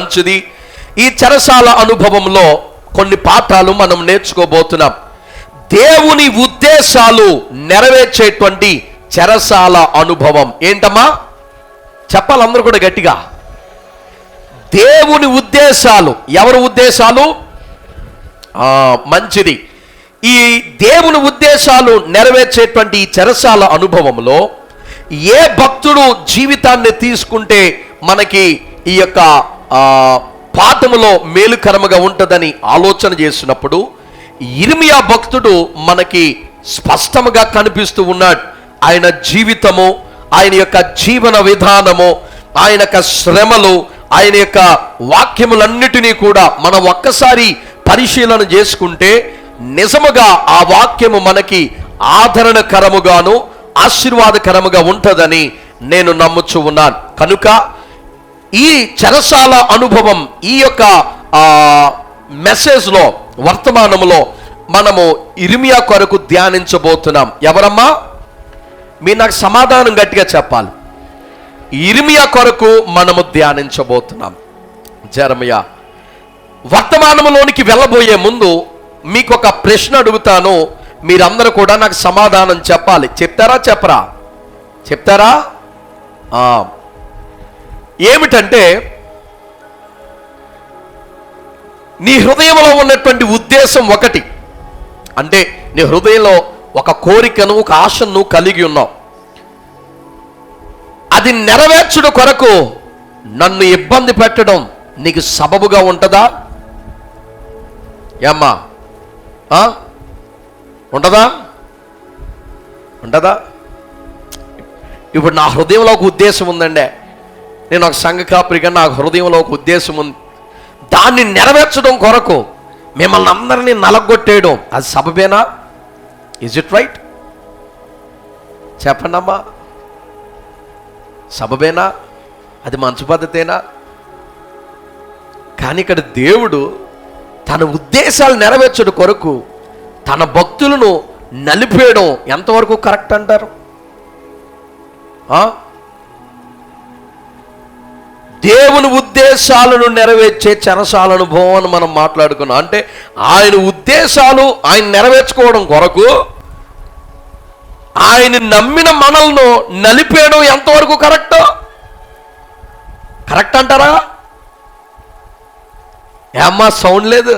మంచిది. ఈ చెరసాల అనుభవంలో కొన్ని పాఠాలు మనం నేర్చుకోబోతున్నాం. దేవుని ఉద్దేశాలు నెరవేర్చేటువంటి చెరసాల అనుభవం ఏంటమ్మా? చెప్పాలి అందరూ కూడా గట్టిగా. దేవుని ఉద్దేశాలు. ఎవరి ఉద్దేశాలు? మంచిది. ఈ దేవుని ఉద్దేశాలు నెరవేర్చేటువంటి ఈ చెరసాల అనుభవంలో ఏ భక్తుడు జీవితాన్ని తీసుకుంటే మనకి ఈ యొక్క పాఠములో మేలుకరముగా ఉంటుందని ఆలోచన చేసినప్పుడు యిర్మీయా భక్తుడు మనకి స్పష్టముగా కనిపిస్తూ ఉన్నాడు. ఆయన జీవితము, ఆయన యొక్క జీవన విధానము, ఆయన యొక్క శ్రమలు, ఆయన యొక్క వాక్యములన్నిటినీ కూడా మనం ఒక్కసారి పరిశీలన చేసుకుంటే నిజముగా ఆ వాక్యము మనకి ఆదరణకరముగాను ఆశీర్వాదకరముగా ఉంటుందని నేను నమ్ముచూ ఉన్నాను. కనుక ఈ చెరసాల అనుభవం ఈ యొక్క మెసేజ్లో వర్తమానములో మనము యిర్మీయా కొరకు ధ్యానించబోతున్నాం. ఎవరమ్మా? మీరు నాకు సమాధానం గట్టిగా చెప్పాలి. యిర్మీయా కొరకు మనము ధ్యానించబోతున్నాం. జెరమయా వర్తమానములోనికి వెళ్ళబోయే ముందు మీకు ఒక ప్రశ్న అడుగుతాను. మీరందరూ కూడా నాకు సమాధానం చెప్పాలి. చెప్తారా చెప్పరా? చెప్తారా? ఏమిటంటే, నీ హృదయంలో ఉన్నటువంటి ఉద్దేశం ఒకటి. అంటే నీ హృదయంలో ఒక కోరికను, ఒక ఆశను కలిగి ఉన్నావు. అది నెరవేర్చుడు కొరకు నన్ను ఇబ్బంది పెట్టడం నీకు సబబుగా ఉంటుందా? ఏమ్మా ఉంటుందా? ఉంటుందా? ఇప్పుడు నా హృదయంలో ఒక ఉద్దేశం ఉందండి. నేను ఒక సంఘ కాపరిగా నా హృదయంలో ఒక ఉద్దేశం ఉంది. దాన్ని నెరవేర్చడం కొరకు మిమ్మల్ని అందరినీ నలగొట్టేయడం అది సబబేనా? Is it right? చెప్పండి అమ్మా. సబబేనా? అది మంచి పద్ధతేనా? కానీ ఇక్కడ దేవుడు తన ఉద్దేశాలు నెరవేర్చడం కొరకు తన భక్తులను నలిపేయడం ఎంతవరకు కరెక్ట్ అంటారు? దేవుని ఉద్దేశాలను నెరవేర్చే చెరసాల అనుభవం అని మనం మాట్లాడుకున్నాం. అంటే ఆయన ఉద్దేశాలు ఆయన నెరవేర్చుకోవడం కొరకు ఆయన నమ్మిన మనల్ని నలిపేయడం ఎంతవరకు కరెక్ట్? కరెక్ట్ అంటారా? ఏమ్మా సౌండ్ లేదు?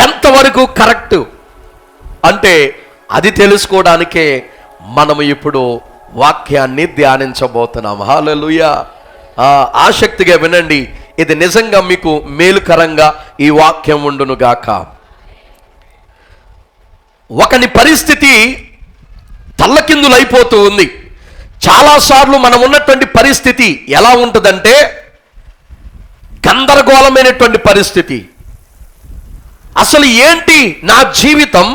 ఎంతవరకు కరెక్ట్ అంటే అది తెలుసుకోవడానికే మనము ఇప్పుడు వాక్యాన్ని ధ్యానించబోతున్నాం. హల్లెలూయా. ఆసక్తిగా వినండి. ఇది నిజంగా మీకు మేలుకరంగా ఈ వాక్యం ఉండును గాక. ఒకని పరిస్థితి తల్లకిందులైపోతూ ఉంది. చాలాసార్లు మనం ఉన్నటువంటి పరిస్థితి ఎలా ఉంటుందంటే గందరగోళమైనటువంటి పరిస్థితి. అసలు ఏంటి నా జీవితం?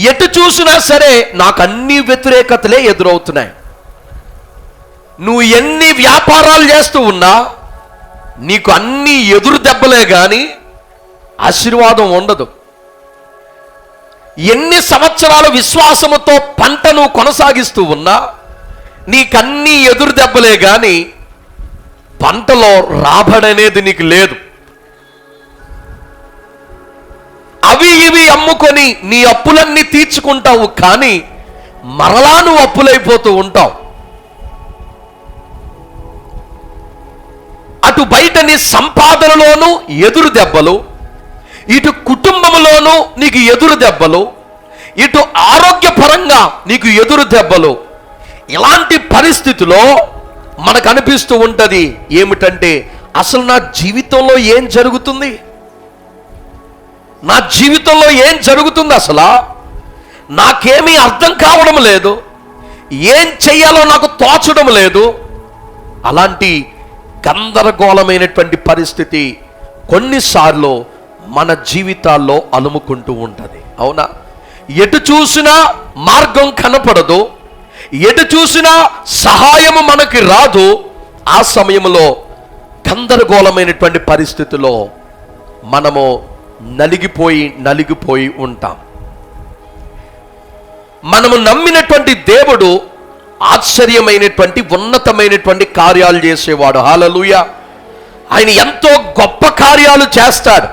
ఎటు చూసినా సరే నాకు అన్ని వ్యతిరేకతలే ఎదురవుతున్నాయి. నువ్వు ఎన్ని వ్యాపారాలు చేస్తూ ఉన్నా నీకు అన్ని ఎదురు దెబ్బలే కానీ ఆశీర్వాదం ఉండదు. ఎన్ని సంవత్సరాల విశ్వాసముతో పంటను కొనసాగిస్తూ ఉన్నా నీకన్నీ ఎదురు దెబ్బలే కానీ పంటలో రాబడి అనేది నీకు లేదు. అవి ఇవి అమ్ముకొని నీ అప్పులన్నీ తీర్చుకుంటావు, కానీ మరలా నువ్వు అప్పులైపోతూ ఉంటావు. అటు బయట నీ సంపాదనలోనూ ఎదురు దెబ్బలు, ఇటు కుటుంబంలోనూ నీకు ఎదురు దెబ్బలు, ఇటు ఆరోగ్యపరంగా నీకు ఎదురు దెబ్బలు. ఇలాంటి పరిస్థితిలో మనకు అనిపిస్తూ ఉంటుంది ఏమిటంటే, అసలు నా జీవితంలో ఏం జరుగుతుంది? నా జీవితంలో ఏం జరుగుతుంది? అసలు నాకేమీ అర్థం కావడం లేదు, ఏం చెయ్యాలో నాకు తోచడం లేదు. అలాంటి గందరగోళమైనటువంటి పరిస్థితి కొన్నిసార్లు మన జీవితాల్లో అలుముకుంటూ ఉంటుంది. అవునా? ఎటు చూసినా మార్గం కనపడదు, ఎటు చూసినా సహాయము మనకి రాదు. ఆ సమయంలో గందరగోళమైనటువంటి పరిస్థితిలో మనము నలిగిపోయి ఉంటాం. మనము నమ్మినటువంటి దేవుడు ఆశ్చర్యమైనటువంటి ఉన్నతమైనటువంటి కార్యాలు చేసేవాడు. హల్లెలూయా. ఆయన ఎంతో గొప్ప కార్యాలు చేస్తాడు.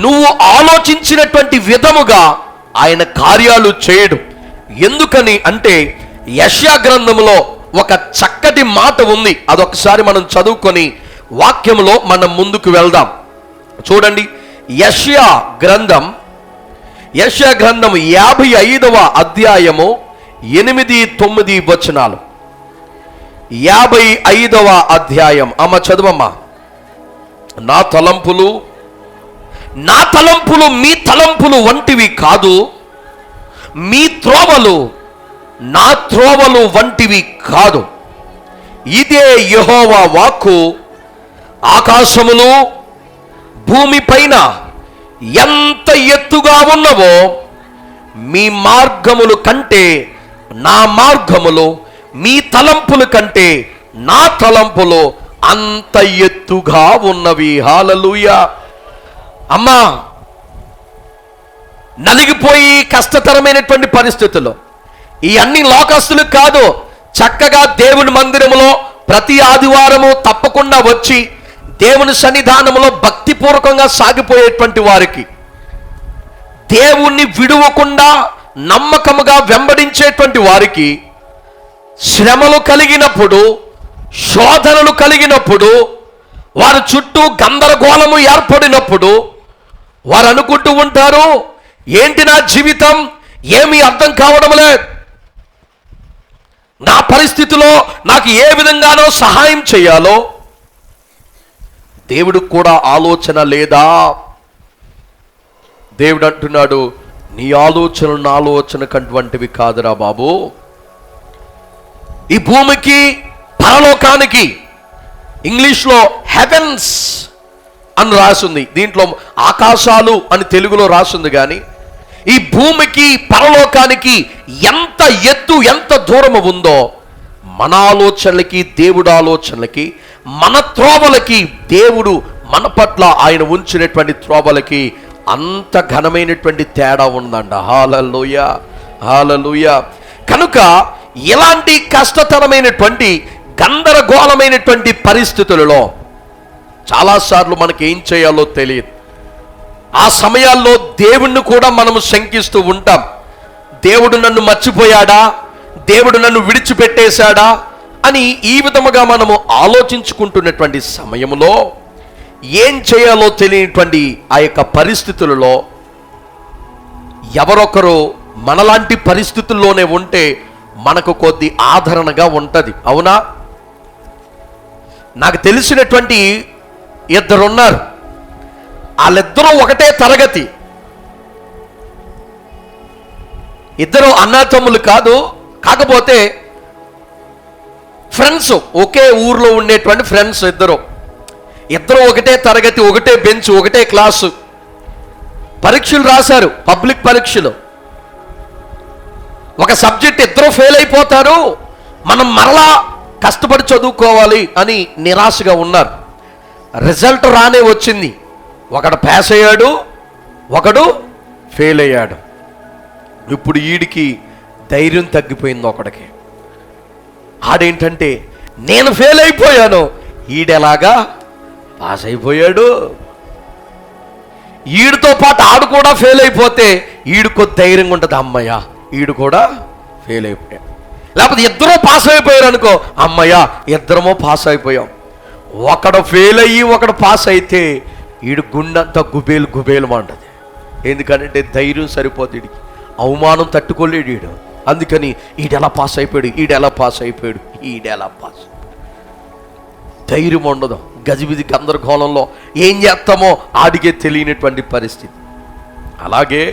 నువ్వు ఆలోచించినటువంటి విధముగా ఆయన కార్యాలు చేయడు. ఎందుకని అంటే యెషయా గ్రంథంలో ఒక చక్కటి మాట ఉంది. అదొకసారి మనం చదువుకొని వాక్యంలో మనం ముందుకు వెళ్దాం. చూడండి, యెషయా గ్రంథం 55వ అధ్యాయము 8-9 వచనాలు. 55వ అధ్యాయం. అమ్మ చదువమ్మా. నా తలంపులు మీ తలంపులు వంటివి కాదు, మీ త్రోవలు నా త్రోవలు వంటివి కాదు. ఇదే యెహోవా వాక్కు. ఆకాశములు భూమి పైన ఎంత ఎత్తుగా ఉన్నవో మీ మార్గములు కంటే నా మార్గములు, మీ తలంపుల కంటే నా తలంపులు అంత ఎత్తుగా ఉన్నవి. హల్లెలూయా. అమ్మా, నలిగిపోయి కష్టతరమైనటువంటి పరిస్థితుల్లో ఈ అన్ని లోకస్తులకు కాదు, చక్కగా దేవుని మందిరములో ప్రతి ఆదివారము తప్పకుండా వచ్చి దేవుని సన్నిధానములో భక్తిపూర్వకంగా సాగిపోయేటువంటి వారికి, దేవుణ్ణి విడువకుండా నమ్మకముగా వెంబడించేటువంటి వారికి శ్రమలు కలిగినప్పుడు, శోధనలు కలిగినప్పుడు, వారి చుట్టూ గందరగోళము ఏర్పడినప్పుడు వారు అనుకుంటూ ఉంటారు, ఏంటి నా జీవితం, ఏమీ అర్థం కావడం లేదు, నా పరిస్థితిలో నాకు ఏ విధంగానో సహాయం చేయాలో దేవుడికి కూడా ఆలోచన లేదా? దేవుడు అంటున్నాడు, నీ ఆలోచనలు నా ఆలోచన కంటువంటివి కాదురా బాబు. ఈ భూమికి పరలోకానికి ఇంగ్లీష్లో హెవెన్స్ అని రాసింది, దీంట్లో ఆకాశాలు అని తెలుగులో రాసింది. కానీ ఈ భూమికి పరలోకానికి ఎంత ఎత్తు, ఎంత దూరము ఉందో మన ఆలోచనలకి దేవుడు ఆలోచనలకి, మన త్రోవలకి, దేవుడు మన పట్ల ఆయన ఉంచినటువంటి త్రోవలకి అంత ఘనమైనటువంటి తేడా ఉందంట. హల్లెలూయా, హల్లెలూయా. కనుక ఇలాంటి కష్టతరమైనటువంటి గందరగోళమైనటువంటి పరిస్థితులలో చాలాసార్లు మనకి ఏం చేయాలో తెలియదు. ఆ సమయాల్లో దేవుణ్ణి కూడా మనము శంకిస్తూ ఉంటాం. దేవుడు నన్ను మర్చిపోయాడా, దేవుడు నన్ను విడిచిపెట్టేశాడా అని ఈ విధముగా మనము ఆలోచించుకుంటున్నటువంటి సమయంలో ఏం చేయాలో తెలియనటువంటి ఆ యొక్క పరిస్థితులలో ఎవరొకరు మనలాంటి పరిస్థితుల్లోనే ఉంటే మనకు కొద్ది ఆదరణగా ఉంటుంది. అవునా? నాకు తెలిసినటువంటి ఇద్దరున్నారు. వాళ్ళిద్దరూ ఒకటే తరగతి, ఇద్దరు అన్నాతమ్ములు కాదు, కాకపోతే ఫ్రెండ్స్, ఒకే ఊర్లో ఉండేటువంటి ఫ్రెండ్స్. ఇద్దరు ఒకటే తరగతి, ఒకటే బెంచ్, ఒకటే క్లాసు. పరీక్షలు రాశారు, పబ్లిక్ పరీక్షలు. ఒక సబ్జెక్ట్ ఇద్దరు ఫెయిల్ అయిపోతారు, మనం మరలా కష్టపడి చదువుకోవాలి అని నిరాశగా ఉన్నారు. రిజల్ట్ రానే వచ్చింది. ఒకడు పాస్ అయ్యాడు, ఒకడు ఫెయిల్ అయ్యాడు. ఇప్పుడు ఈడికి ధైర్యం తగ్గిపోయింది. ఒకడికి ఆడేంటంటే, నేను ఫెయిల్ అయిపోయాను, ఈడెలాగా పాస్ అయిపోయాడు. ఈడితో పాటు ఆడు కూడా ఫెయిల్ అయిపోతే ఈడుకో ధైర్యంగా ఉంటుంది, అమ్మయ్య ఈడు కూడా ఫెయిల్ అయిపోయాడు. లేకపోతే ఇద్దరు పాస్ అయిపోయారు అనుకో, అమ్మయ్య ఇద్దరమో పాస్ అయిపోయాం. ఒకడు ఫెయిల్ అయ్యి ఒకడు పాస్ అయితే ఈడు గుండంతా గుబేలు గుబేలు అంటది. ఎందుకంటే ధైర్యం సరిపోతుంది, ఈడికి అవమానం తట్టుకోలేడు ఈడు. అందుకని ఈడెలా పాస్ అయిపోయాడు, ఈడెలా పాస్ అయిపోయాడు, ఈడెలా పాస్. ధైర్యం ఉండదు. గజిబిజి గందరగోళంలో ఏం చేస్తామో ఆడికే తెలియనటువంటి పరిస్థితి. అలాగే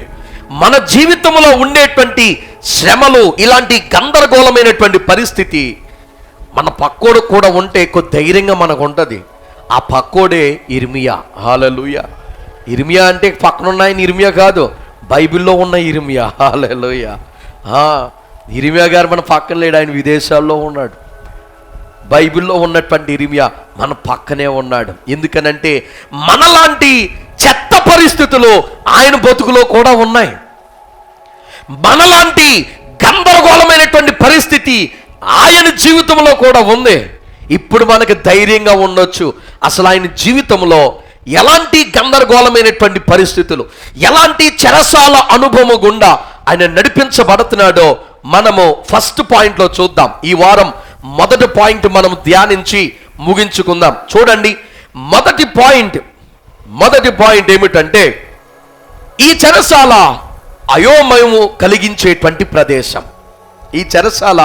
మన జీవితంలో ఉండేటువంటి శ్రమలు, ఇలాంటి గందరగోళమైనటువంటి పరిస్థితి మన పక్కోడు కూడా ఉంటే కొద్ది ధైర్యంగా మనకు ఉంటుంది. ఆ పక్కోడే ఇర్మియా. హల్లెలూయా. ఇర్మియా అంటే పక్కనున్న ఆయన ఇర్మియా కాదు, బైబిల్లో ఉన్న ఇర్మియా. హల్లెలూయా. ఇర్మియా గారు మన పక్కన లేడు, ఆయన విదేశాల్లో ఉన్నాడు. బైబిల్లో ఉన్నటువంటి ఇర్మియా మన పక్కనే ఉన్నాడు. ఎందుకనంటే మనలాంటి చెత్త పరిస్థితులు ఆయన బతుకులో కూడా ఉన్నాయి. మనలాంటి గందరగోళమైనటువంటి పరిస్థితి, ఆయన జీవితంలో కూడా ఉంది. ఇప్పుడు మనకి ధైర్యంగా ఉండొచ్చు. అసలు ఆయన జీవితంలో ఎలాంటి గందరగోళమైనటువంటి పరిస్థితులు, ఎలాంటి చెరసాల అనుభవం గుండా ఆయన నడిపించబడుతున్నాడో మనము ఫస్ట్ పాయింట్లో చూద్దాం. ఈ వారం మొదటి పాయింట్ మనం ధ్యానించి ముగించుకుందాం. చూడండి, మొదటి పాయింట్ ఏమిటంటే, ఈ చెరసాల అయోమయము కలిగించేటువంటి ప్రదేశం. ఈ చెరసాల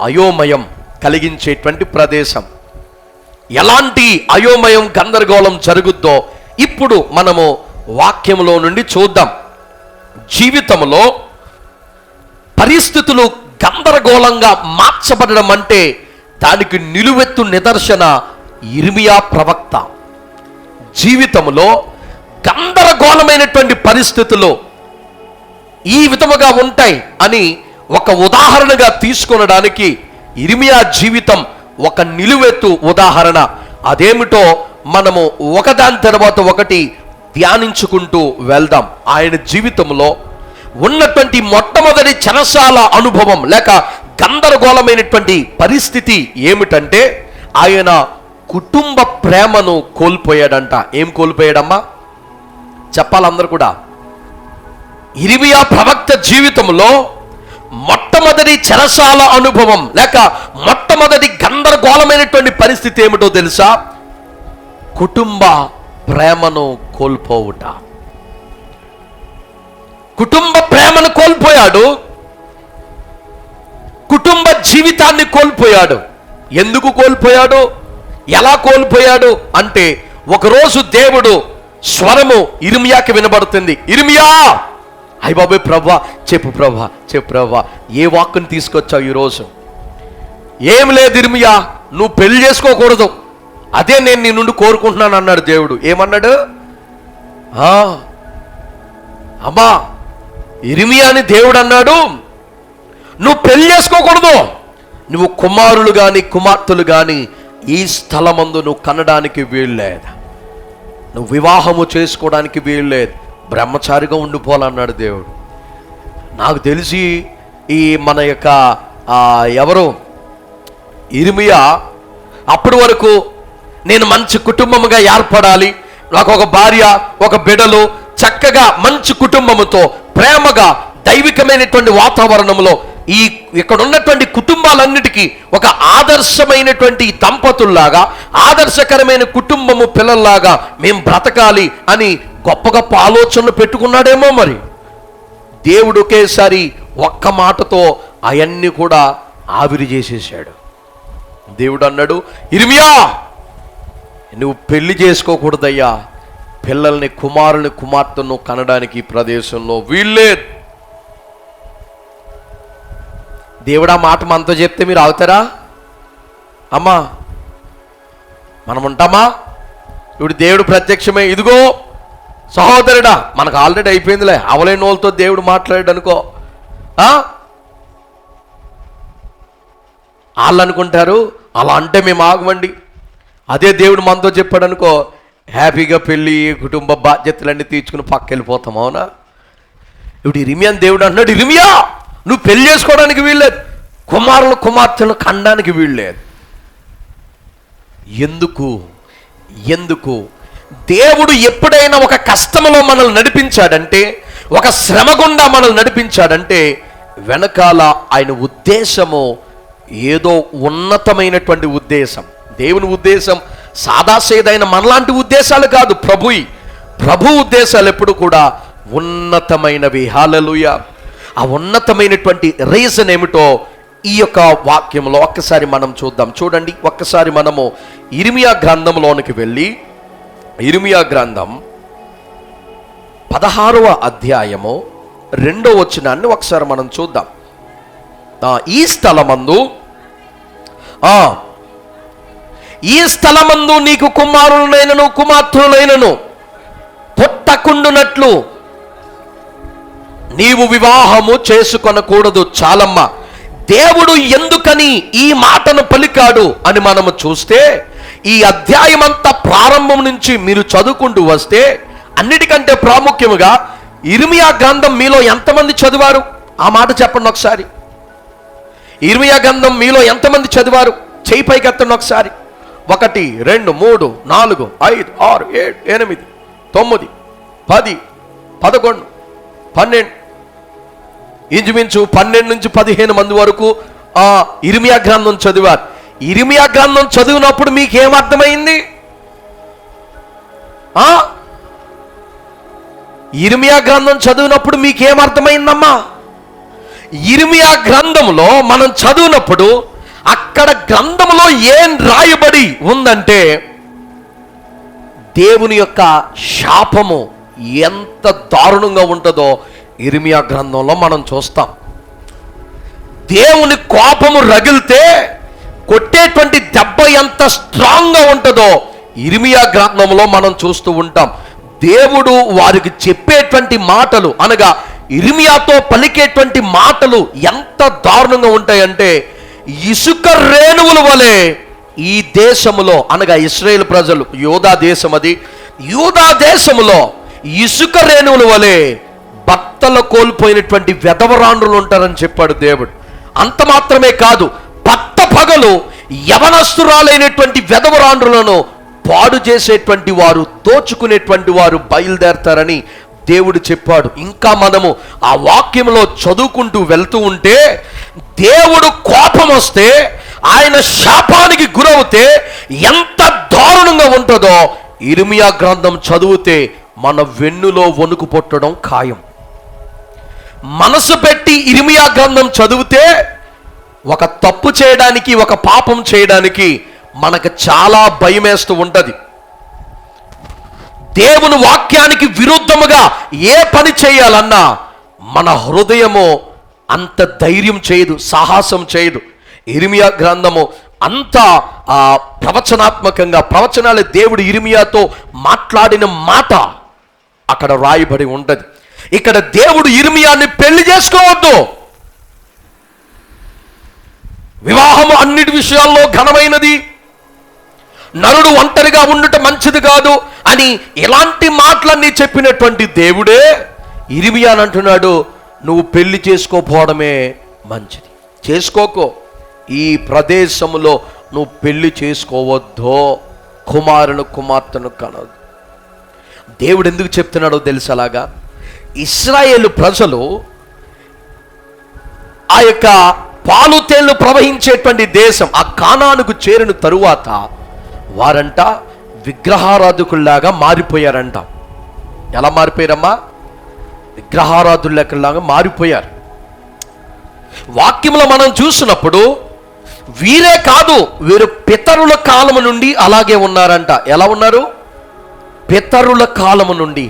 అయోమయం కలిగించేటువంటి ప్రదేశం. ఎలాంటి అయోమయం, గందరగోళం జరుగుద్దో ఇప్పుడు మనము వాక్యంలో నుండి చూద్దాం. జీవితంలో పరిస్థితులు గందరగోళంగా మార్చబడడం అంటే దానికి నిలువెత్తు నిదర్శన ఇర్మియా ప్రవక్త. జీవితంలో గందరగోళమైనటువంటి పరిస్థితులు ఈ విధముగా ఉంటాయి అని ఒక ఉదాహరణగా తీసుకొనడానికి ఇర్మియా జీవితం ఒక నిలువెత్తు ఉదాహరణ. అదేమిటో మనము ఒకదాని తర్వాత ఒకటి ధ్యానించుకుంటూ వెళ్దాం. ఆయన జీవితంలో ఉన్నటువంటి మొట్టమొదటి చెరసాల అనుభవం లేక గందరగోళమైనటువంటి పరిస్థితి ఏమిటంటే, ఆయన కుటుంబ ప్రేమను కోల్పోయాడంట. ఏం కోల్పోయాడమ్మా? చెప్పాలందరూ కూడా. ఇర్మియా ప్రవక్త జీవితంలో మొట్టమొదటి చెరసాల అనుభవం లేక మొట్టమొదటి గందరగోళమైనటువంటి పరిస్థితి ఏమిటో తెలుసా? కుటుంబ ప్రేమను కోల్పోవుట. కుటుంబ ప్రేమను కోల్పోయాడు. కుటుంబ జీవితాన్ని కోల్పోయాడు. ఎందుకు కోల్పోయాడు? ఎలా కోల్పోయాడు అంటే, ఒకరోజు దేవుడు స్వరము ఇర్మియాకి వినబడుతుంది. ఇర్మియా! అయ్య బాబోయ్ ప్రభా, చెప్పు ప్రభా, ఏ వాక్కుని తీసుకొచ్చావు ఈరోజు? ఏం లేదు ఇర్మియా, నువ్వు పెళ్లి చేసుకోకూడదు, అదే నేను నీ నుండి కోరుకుంటున్నాను అన్నాడు దేవుడు. ఏమన్నాడు? అమ్మా ఇర్మియాని దేవుడు అన్నాడు, నువ్వు పెళ్లి చేసుకోకూడదు, నువ్వు కుమారులు కానీ కుమార్తెలు కానీ ఈ స్థలమందు నువ్వు కనడానికి వీల్లేదు, నువ్వు వివాహము చేసుకోవడానికి వీల్లేదు, బ్రహ్మచారిగా ఉండిపోవాలన్నాడు దేవుడు. నాకు తెలిసి ఈ మన యొక్క ఎవరు ఇర్మియా అప్పటి వరకు నేను మంచి కుటుంబముగా ఏర్పడాలి, నాకు ఒక భార్య ఒక బిడ్డలు, చక్కగా మంచి కుటుంబముతో ప్రేమగా దైవికమైనటువంటి వాతావరణంలో ఇక్కడ ఉన్నటువంటి కుటుంబాలన్నిటికీ ఒక ఆదర్శమైనటువంటి దంపతుల్లాగా, ఆదర్శకరమైన కుటుంబము పిల్లల్లాగా మేము బ్రతకాలి అని గొప్ప గొప్ప ఆలోచనలు పెట్టుకున్నాడేమో. మరి దేవుడు ఒకేసారి ఒక్క మాటతో అవన్నీ కూడా ఆవిరి చేసేసాడు. దేవుడు అన్నాడు, ఇర్మియా నువ్వు పెళ్లి చేసుకోకూడదయ్యా, పిల్లల్ని కుమారుని కుమార్తెను కనడానికి ఈ ప్రదేశంలో వీల్లేదు. దేవుడు ఆ మాట మనతో చెప్తే మీరు ఆగుతారా? అమ్మా మనం ఉంటామా? ఇప్పుడు దేవుడు ప్రత్యక్షమే, ఇదిగో సహోదరుడా, మనకు ఆల్రెడీ అయిపోయిందిలే, అవలేని వాళ్ళతో దేవుడు మాట్లాడాడు అనుకో, వాళ్ళు అనుకుంటారు అలా అంటే మేము ఆగమండి. అదే దేవుడు మనతో చెప్పాడు అనుకో, హ్యాపీగా పెళ్ళి కుటుంబ బాధ్యతలన్నీ తీర్చుకుని పక్క వెళ్ళిపోతాం. అవునా? ఇప్పుడు ఇర్మియాని దేవుడు అంటున్నాడు, ఇర్మియా నువ్వు పెళ్లి చేసుకోవడానికి వీల్లేదు, కుమారులు కుమార్తెలు కనడానికి వీల్లేదు. ఎందుకు దేవుడు ఎప్పుడైనా ఒక కష్టంలో మనల్ని నడిపించాడంటే, ఒక శ్రమ గుండా మనల్ని నడిపించాడంటే వెనకాల ఆయన ఉద్దేశము ఏదో ఉన్నతమైనటువంటి ఉద్దేశం. దేవుని ఉద్దేశం సాదాసేదైన మనలాంటి ఉద్దేశాలు కాదు. ప్రభు ఉద్దేశాలు ఎప్పుడు కూడా ఉన్నతమైనవి. హల్లెలూయా! ఆ ఉన్నతమైనటువంటి రీజన్ ఏమిటో ఈ యొక్క వాక్యంలో ఒక్కసారి మనం చూద్దాం. చూడండి, ఒక్కసారి మనము ఇర్మియా గ్రంథంలోనికి వెళ్ళి, ఇర్మియా గ్రంథం 16వ అధ్యాయము 2వ వచనాన్ని ఒకసారి మనం చూద్దాం. ఈ స్థలమందు నీకు కుమారులైనను కుమార్తెలైనను పుట్టకుండునట్లు నీవు వివాహము చేసుకొనకూడదు. చాలమ్మ, దేవుడు ఎందుకని ఈ మాటను పలికాడు అని మనము చూస్తే, ఈ అధ్యాయం అంతా ప్రారంభం నుంచి మీరు చదువుకుంటూ వస్తే, అన్నిటికంటే ప్రాముఖ్యముగా ఇర్మియా గ్రంథం మీలో ఎంతమంది చదివారు? ఆ మాట చెప్పండి ఒకసారి. ఇర్మియా గ్రంథం మీలో ఎంతమంది చదివారు? చేయి పైకి ఎత్తండి ఒకసారి. 1 2 3 4 5 6 7 8 9 10 11 12 ఇంచుమించు 12 నుంచి 15 మంది వరకు ఆ ఇర్మియా గ్రంథం చదివారు. ఇర్మియా గ్రంథం చదివినప్పుడు మీకేమర్థమైంది? ఇర్మియా గ్రంథం చదివినప్పుడు మీకేమర్థమైందమ్మా? ఇర్మియా గ్రంథంలో మనం చదివినప్పుడు అక్కడ గ్రంథంలో ఏం రాయబడి ఉందంటే, దేవుని యొక్క శాపము ఎంత దారుణంగా ఉంటుందో ఇర్మియా గ్రంథంలో మనం చూస్తాం. దేవుని కోపము రగిలితే కొట్టేటువంటి దెబ్బ ఎంత స్ట్రాంగ్గా ఉంటుందో ఇర్మియా గ్రంథంలో మనం చూస్తూ ఉంటాం. దేవుడు వారికి చెప్పేటువంటి మాటలు అనగా ఇర్మియాతో పలికేటువంటి మాటలు ఎంత దారుణంగా ఉంటాయంటే, ఇసుక రేణువుల వలె ఈ దేశములో అనగా ఇశ్రాయేలు ప్రజలు, యూదా దేశం, అది యూదా దేశములో ఇసుక రేణువుల వలె భర్తలు కోల్పోయినటువంటి వెధవరాండ్రులు ఉంటారని చెప్పాడు దేవుడు. అంత మాత్రమే కాదు, పట్ట పగలు యవనస్తురాలైనటువంటి వెధవరాండ్రులను పాడు చేసేటువంటి వారు, దోచుకునేటువంటి వారు బయలుదేరతారని దేవుడు చెప్పాడు. ఇంకా మనము ఆ వాక్యంలో చదువుకుంటూ వెళ్తూ ఉంటే, దేవుడు కోపం వస్తే, ఆయన శాపానికి గురవుతే ఎంత దారుణంగా ఉంటుందో ఇర్మియా గ్రంథం చదివితే మన వెన్నులో వణుకు పుట్టడం ఖాయం. మనసు పెట్టి ఇర్మియా గ్రంథం చదివితే ఒక తప్పు చేయడానికి, ఒక పాపం చేయడానికి మనకు చాలా భయమేస్తూ ఉంటుంది. దేవుని వాక్యానికి విరుద్ధముగా ఏ పని చేయాలన్నా మన హృదయము అంత ధైర్యం చేయదు, సాహసం చేయదు. ఇర్మియా గ్రంథము అంత ప్రవచనాత్మకంగా, ప్రవచనాలు దేవుడు ఇర్మియాతో మాట్లాడిన మాట అక్కడ రాయబడి ఉంటుంది. ఇక్కడ దేవుడు ఇర్మియాని పెళ్లి చేసుకోవద్దు, వివాహము అన్నిటి విషయాల్లో ఘనమైనది, నరుడు ఒంటరిగా ఉండటం మంచిది కాదు అని ఎలాంటి మాటలన్నీ చెప్పినటువంటి దేవుడే ఇర్మియాని అంటున్నాడు, నువ్వు పెళ్లి చేసుకోపోవడమే మంచిది, చేసుకోకో, ఈ ప్రదేశంలో నువ్వు పెళ్లి చేసుకోవద్దో, కుమార్తెను కనదు. దేవుడు ఎందుకు చెప్తున్నాడో తెలుసు. అలాగా ఇశ్రాయేలు ప్రజలు ఆ యొక్క పాలు తేళ్లు ప్రవహించేటువంటి దేశం, ఆ కానానుకు చేరిన తరువాత వారంట విగ్రహారాధకుల్లాగా మారిపోయారంట. ఎలా మారిపోయారమ్మా? విగ్రహారాధుల్లాగా మారిపోయారు. వాక్యంలో మనం చూసినప్పుడు వీరే కాదు, వీరు పితరుల కాలము నుండి అలాగే ఉన్నారంట. ఎలా ఉన్నారు? పితరుల కాలము నుండి.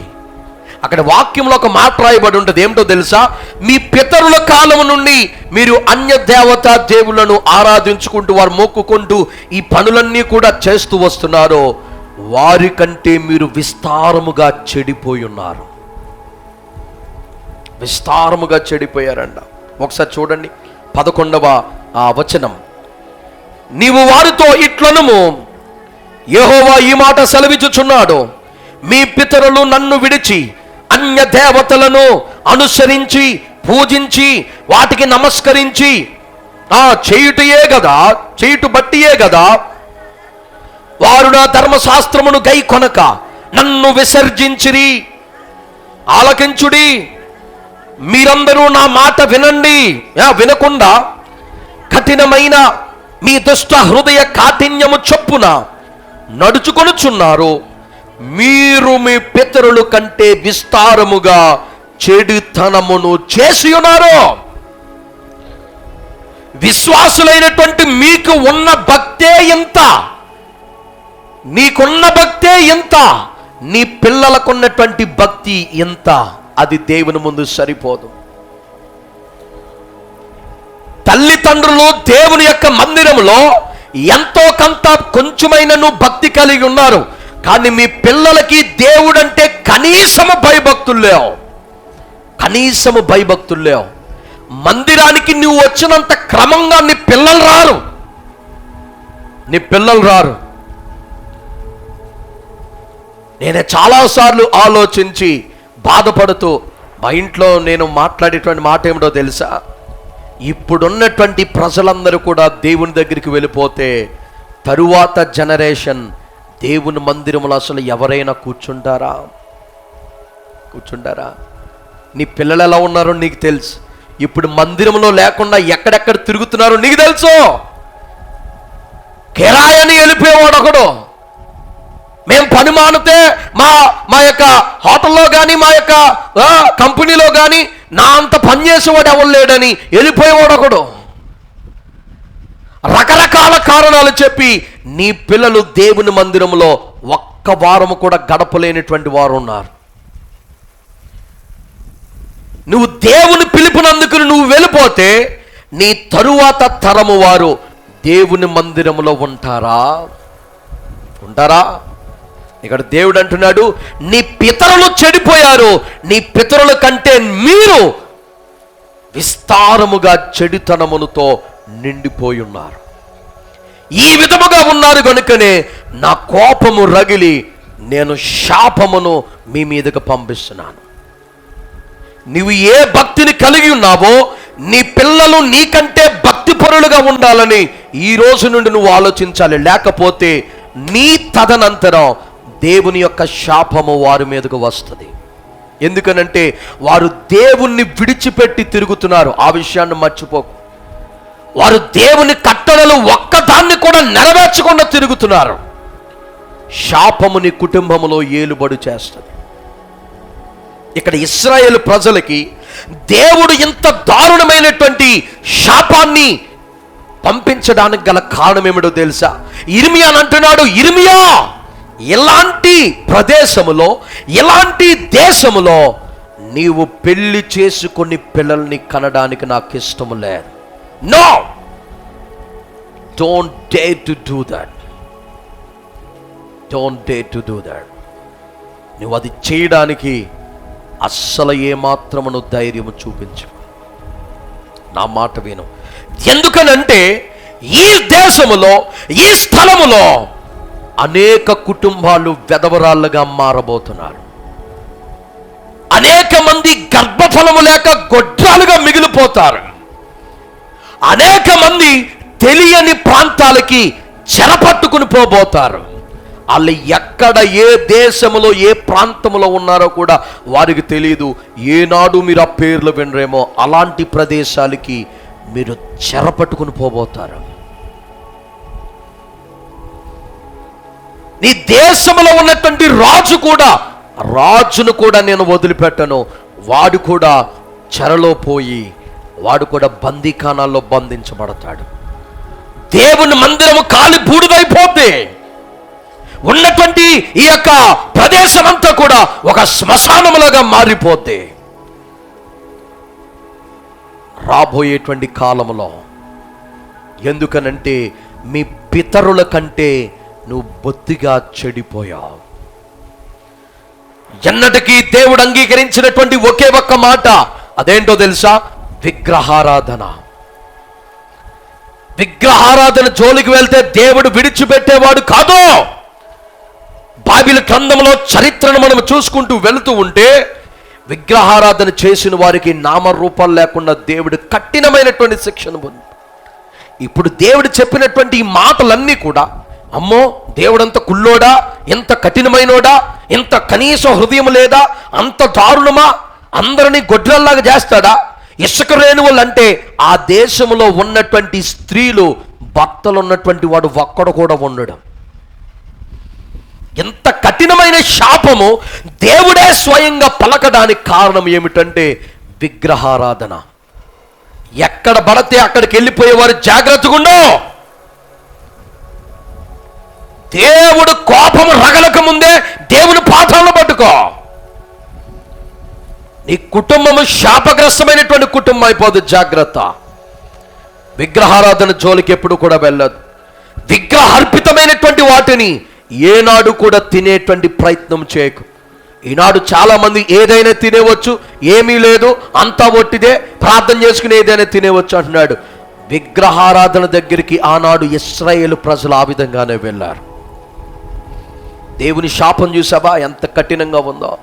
అక్కడ వాక్యంలో ఒక మాట రాయబడి ఉంటుంది, ఏమిటో తెలుసా? మీ పితరుల కాలము నుండి మీరు అన్య దేవతా దేవులను ఆరాధించుకుంటూ, వారు మొక్కుకుంటూ ఈ పనులన్నీ కూడా చేస్తూ వస్తున్నారు. వారి కంటే మీరు విస్తారముగా చెడిపోయి ఉన్నారు, విస్తారముగా చెడిపోయారంట. ఒకసారి చూడండి 11వ వచనం. నీవు వారితో ఇట్లనుము, యెహోవా ఈ మాట సెలవిచ్చుచున్నాడు, మీ పితరులు నన్ను విడిచి అన్య దేవతలను అనుసరించి పూజించి వాటికి నమస్కరించి చేయుట బట్టియే గదా వారు నా ధర్మశాస్త్రమును గై కొనక నన్ను విసర్జించిరి. ఆలకించుడి, మీరందరూ నా మాట వినండి. వినకుండా కఠినమైన మీ దుష్ట హృదయ కాఠిన్యము చొప్పున నడుచుకొనుచున్నారు. మీరు మీ పితరుల కంటే విస్తారముగా చెడుతనమును చేసి ఉన్నారు. విశ్వాసులైనటువంటి మీకు ఉన్న భక్తే ఎంత, నీకున్న భక్తే ఎంత, నీ పిల్లలకున్నటువంటి భక్తి ఎంత, అది దేవుని ముందు సరిపోదు. తల్లిదండ్రులు దేవుని యొక్క మందిరంలో ఎంతో కొంత కొంచెమైన నువ్వు భక్తి కలిగి ఉన్నారు, కానీ మీ పిల్లలకి దేవుడంటే కనీసము భయభక్తులు లేవు. మందిరానికి నువ్వు వచ్చినంత క్రమంగా నీ పిల్లలు రారు. నేను చాలాసార్లు ఆలోచించి బాధపడుతూ, మా ఇంట్లో నేను మాట్లాడేటువంటి మాట ఏమిటో తెలుసా? ఇప్పుడున్నటువంటి ప్రజలందరూ కూడా దేవుని దగ్గరికి వెళ్ళిపోతే తరువాత జనరేషన్ దేవుని మందిరంలో అసలు ఎవరైనా కూర్చుంటారా? నీ పిల్లలు ఎలా ఉన్నారో నీకు తెలుసు. ఇప్పుడు మందిరంలో లేకుండా ఎక్కడెక్కడ తిరుగుతున్నారో నీకు తెలుసు. కిరాయని వెళ్ళిపోయేవాడు ఒకడు. మేము పని మానితే మా యొక్క హోటల్లో కానీ మా యొక్క కంపెనీలో కానీ నా అంత పని చేసేవాడు ఎవరు లేడని వెళ్ళిపోయేవాడు ఒకడు. రకరకాల కారణాలు చెప్పి నీ పిల్లలు దేవుని మందిరంలో ఒక్క వారము కూడా గడపలేనటువంటి వారు ఉన్నారు. నువ్వు దేవుని పిలుపునందుకు నువ్వు వెళ్ళిపోతే నీ తరువాత తరము వారు దేవుని మందిరంలో ఉంటారా? ఇక్కడ దేవుడు అంటున్నాడు, నీ పితరులు చెడిపోయారు, నీ పితరుల కంటే మీరు విస్తారముగా చెడుతనములతో నిండిపోయి ఉన్నారు. ఈ విధముగా ఉన్నారు కనుకనే నా కోపము రగిలి నేను శాపమును మీ మీదకు పంపిస్తున్నాను. నీవు ఏ భక్తిని కలిగి ఉన్నావో నీ పిల్లలు నీకంటే భక్తిపరులుగా ఉండాలని ఈ రోజు నుండి నువ్వు ఆలోచించాలి. లేకపోతే నీ తదనంతరం దేవుని యొక్క శాపము వారి మీదకు వస్తుంది. ఎందుకనంటే వారు దేవుణ్ణి విడిచిపెట్టి తిరుగుతున్నారు. ఆ విషయాన్ని మర్చిపోకు. వారు దేవుని కట్టడలు ఒక్కదాన్ని కూడా నెరవేర్చకుండా తిరుగుతున్నారు. శాపము నీ కుటుంబములో ఏలుబడి చేస్తుంది. ఇక్కడ ఇశ్రాయేలు ప్రజలకి దేవుడు ఇంత దారుణమైనటువంటి శాపాన్ని పంపించడానికి గల కారణం ఏమిటో తెలుసా? ఇర్మియా అంటున్నాడు, ఇర్మియా, ఇలాంటి ప్రదేశములో ఇలాంటి దేశములో నీవు పెళ్లి చేసుకుని పిల్లల్ని కనడానికి నాకు ఇష్టము లేదు. No, don't dare to do that. నువ్వు అది చేయడానికి అస్సలు ఏమాత్రమును ధైర్యము చూపించు. నా మాట విను. ఎందుకనంటే ఈ దేశములో ఈ స్థలములో అనేక కుటుంబాలు వెధవరాళ్ళుగా మారబోతున్నారు. అనేక మంది గర్భఫలము లేక గొడ్రాలుగా మిగిలిపోతారు. అనేక మంది తెలియని ప్రాంతాలకి చెరపట్టుకుని పోబోతారు. వాళ్ళు ఎక్కడ ఏ దేశములో ఏ ప్రాంతంలో ఉన్నారో కూడా వారికి తెలియదు. ఏనాడు మీరు ఆ పేర్లు వినరేమో అలాంటి ప్రదేశాలకి మీరు చెరపట్టుకుని పోబోతారు. నీ దేశంలో ఉన్నటువంటి రాజును కూడా నేను వదిలిపెట్టను. వాడు కూడా చెరలో పోయి వాడు కూడా బందీఖానాల్లో బంధించబడతాడు. దేవుని మందిరము కాలి బూడిదైపోతే ఉన్నటువంటి ఈ యొక్క ప్రదేశం అంతా కూడా ఒక శ్మశానములాగా మారిపోతే రాబోయేటువంటి కాలంలో, ఎందుకనంటే మీ పితరుల కంటే నువ్వు బొత్తిగా చెడిపోయావు. ఎన్నటికీ దేవుడు అంగీకరించినటువంటి ఒకే ఒక్క మాట అదేంటో తెలుసా? విగ్రహారాధన. విగ్రహారాధన జోలికి వెళ్తే దేవుడు విడిచిపెట్టేవాడు కాదు. బైబిల్ గ్రంథంలో చరిత్రను మనం చూసుకుంటూ వెళుతూ ఉంటే విగ్రహారాధన చేసిన వారికి నామరూపాలు లేకుండా దేవుడు కఠినమైనటువంటి శిక్షను పొంది. ఇప్పుడు దేవుడు చెప్పినటువంటి ఈ మాటలన్నీ కూడా, అమ్మో దేవుడంత కుల్లోడా, ఎంత కఠినమైనోడా, ఎంత కనీస హృదయం లేదా, అంత దారుణమా, అందరినీ గొడ్రల్లాగా చేస్తాడా? ఇసుక రేణువులు అంటే ఆ దేశంలో ఉన్నటువంటి స్త్రీలు భర్తలు ఉన్నటువంటి వాడు ఒక్కడు కూడా ఉండడం. ఎంత కఠినమైన శాపము దేవుడే స్వయంగా పలకడానికి కారణం ఏమిటంటే విగ్రహారాధన. ఎక్కడ పడితే అక్కడికి వెళ్ళిపోయేవారు జాగ్రత్తగా ఉండో. దేవుడు కోపము రగలక ముందే దేవుని పాదాలను పట్టుకో. నీ కుటుంబము శాపగ్రస్తమైనటువంటి కుటుంబం అయిపోదు. జాగ్రత్త. విగ్రహారాధన జోలికి ఎప్పుడు కూడా వెళ్ళదు. విగ్రహార్పితమైనటువంటి వాటిని ఏనాడు కూడా తినేటువంటి ప్రయత్నం చేయకు. ఈనాడు చాలా మంది ఏదైనా తినేవచ్చు, ఏమీ లేదు, అంతా ఒట్టిదే, ప్రార్థన చేసుకుని ఏదైనా తినేవచ్చు అంటున్నాడు. విగ్రహారాధన దగ్గరికి ఆనాడు ఇశ్రాయేలు ప్రజలు ఆ విధంగానే వెళ్ళారు. దేవుని శాపం చూసావా ఎంత కఠినంగా ఉందో?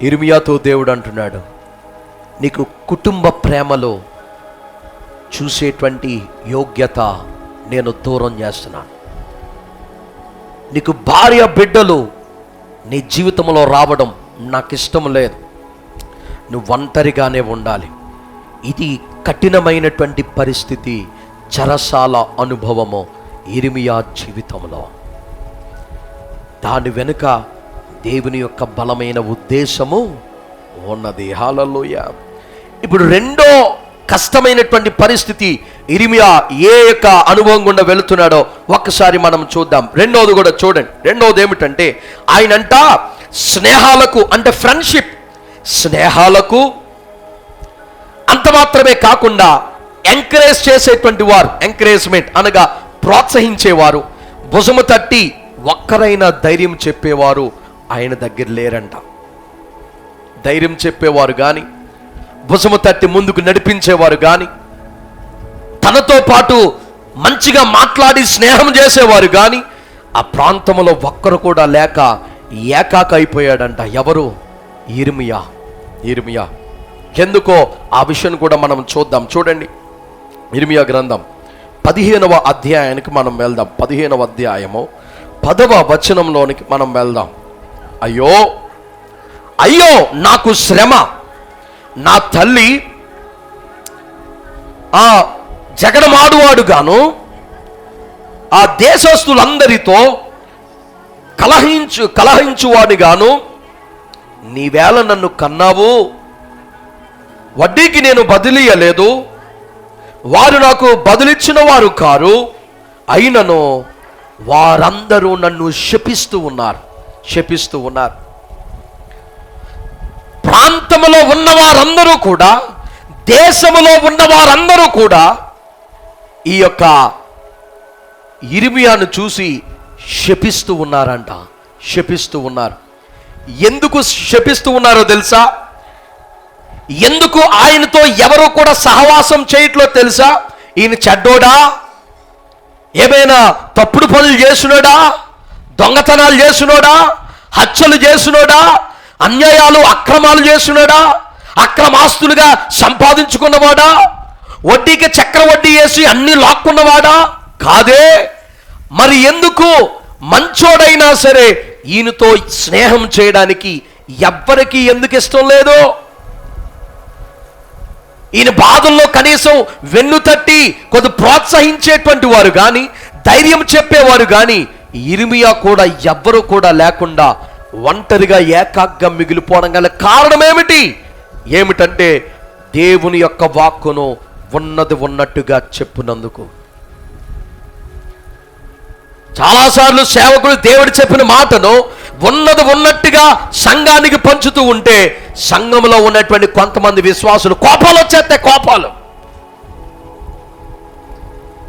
ఇర్మియాతో దేవుడు అంటున్నాడు, నీకు కుటుంబ ప్రేమలో చూసేటువంటి యోగ్యత నేను దూరం చేస్తున్నాను. నీకు భార్య బిడ్డలు నీ జీవితంలో రావడం నాకు ఇష్టం లేదు. నువ్వు ఒంటరిగానే ఉండాలి. ఇది కఠినమైనటువంటి పరిస్థితి, చెరసాల అనుభవము యిర్మీయా జీవితంలో. దాని వెనుక దేవుని యొక్క బలమైన ఉద్దేశము ఉన్నది. హల్లెలూయా. ఇప్పుడు రెండో కష్టమైనటువంటి పరిస్థితి యిర్మీయా ఏ యొక్క అనుభవం గుండా వెళుతున్నాడో ఒక్కసారి మనం చూద్దాం. రెండోది కూడా చూడండి. రెండోది ఏమిటంటే ఆయనంట స్నేహాలకు, అంటే ఫ్రెండ్షిప్, స్నేహాలకు అంత మాత్రమే కాకుండా ఎంకరేజ్ చేసేటువంటి వారు, ఎంకరేజ్మెంట్ అనగా ప్రోత్సహించేవారు, భుజము తట్టి ఒక్కరైనా ధైర్యం చెప్పేవారు ఆయన దగ్గర లేరంట. ధైర్యం చెప్పేవారు కానీ, భుజము తట్టి ముందుకు నడిపించేవారు కానీ, తనతో పాటు మంచిగా మాట్లాడి స్నేహం చేసేవారు కానీ ఆ ప్రాంతంలో ఒక్కరు కూడా లేక ఏకాక అయిపోయాడంట. ఎవరు? యిర్మీయా. యిర్మీయా ఎందుకో ఆ విషయం కూడా మనం చూద్దాం. చూడండి, యిర్మీయా గ్రంథం 15వ అధ్యాయానికి మనం వెళ్దాం. 15వ అధ్యాయము 10వ వచనంలోనికి మనం వెళ్దాం. అయ్యో అయ్యో నాకు శ్రమ, నా తల్లి ఆ జగడమాడువాడుగాను ఆ దేశస్తులందరితో కలహించువాడుగాను నీవేళ నన్ను కన్నావు. వడ్డీకి నేను బదిలీయలేదు, వారు నాకు బదులిచ్చిన వారు కారు. అయినను వారందరూ నన్ను శపిస్తూ ఉన్నారు. ప్రాంతంలో ఉన్న వారందరూ కూడా, దేశంలో ఉన్న వారందరూ కూడా ఈ యొక్క యిర్మీయాను చూసి శపిస్తూ ఉన్నారంట. శపిస్తూ ఉన్నారు. ఎందుకు శపిస్తూ ఉన్నారో తెలుసా? ఎందుకు ఆయనతో ఎవరు కూడా సహవాసం చేయట్లో తెలుసా? ఈయన చెడ్డోడా, ఏమైనా తప్పుడు పనులు చేసినోడా, దొంగతనాలు చేసినోడా, హత్యలు చేసినోడా, అన్యాయాలు అక్రమాలు చేసినోడా, అక్రమాస్తులుగా సంపాదించుకున్నవాడా, వడ్డీకి చక్రవడ్డీ వేసి అన్ని లాక్కున్నవాడా? కాదే. మరి ఎందుకు మంచోడైనా సరే ఈయనతో స్నేహం చేయడానికి ఎవ్వరికి ఎందుకు ఇష్టం లేదు? ఈయన బాధల్లో కనీసం వెన్ను తట్టి కొద్ది ప్రోత్సహించేటువంటి వారు కానీ, ధైర్యం చెప్పేవారు కానీ యిర్మీయా కూడా ఎవ్వరూ కూడా లేకుండా ఒంటరిగా ఏకాగ్గా మిగిలిపోవడం గల కారణం ఏమిటంటే దేవుని యొక్క వాక్కును ఉన్నది ఉన్నట్టుగా చెప్పునందుకు. చాలాసార్లు సేవకులు దేవుడు చెప్పిన మాటను ఉన్నది ఉన్నట్టుగా సంఘానికి పంచుతూ ఉంటే సంఘంలో ఉన్నటువంటి కొంతమంది విశ్వాసులు కోపాలు వచ్చేస్తాయి. కోపాలు,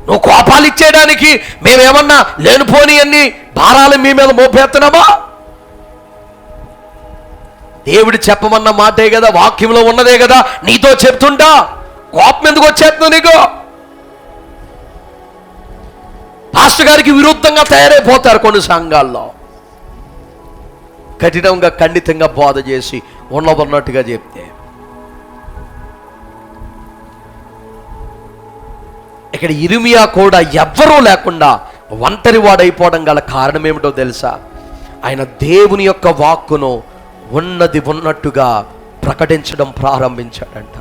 నువ్వు కోపాలు ఇచ్చేయడానికి మేమేమన్నా లేనిపోని అన్ని భారాలు మీ మీద మోపేస్తున్నామా? దేవుడు చెప్పమన్న మాటే కదా, వాక్యంలో ఉన్నదే కదా నీతో చెప్తుంటా. కోపం ఎందుకు వచ్చేస్తున్నావు నీకు? పాస్టర్ గారికి విరుద్ధంగా తయారైపోతారు కొన్ని సంఘాల్లో. కఠినంగా ఖండితంగా బోధ చేసి ఉన్నట్టుగా చెప్తే. ఇక్కడ యిర్మీయా కూడా ఎవ్వరూ లేకుండా ఒంటరి వాడైపోవడం గల కారణం ఏమిటో తెలుసా? ఆయన దేవుని యొక్క వాక్కును ఉన్నది ఉన్నట్టుగా ప్రకటించడం ప్రారంభించాడంట.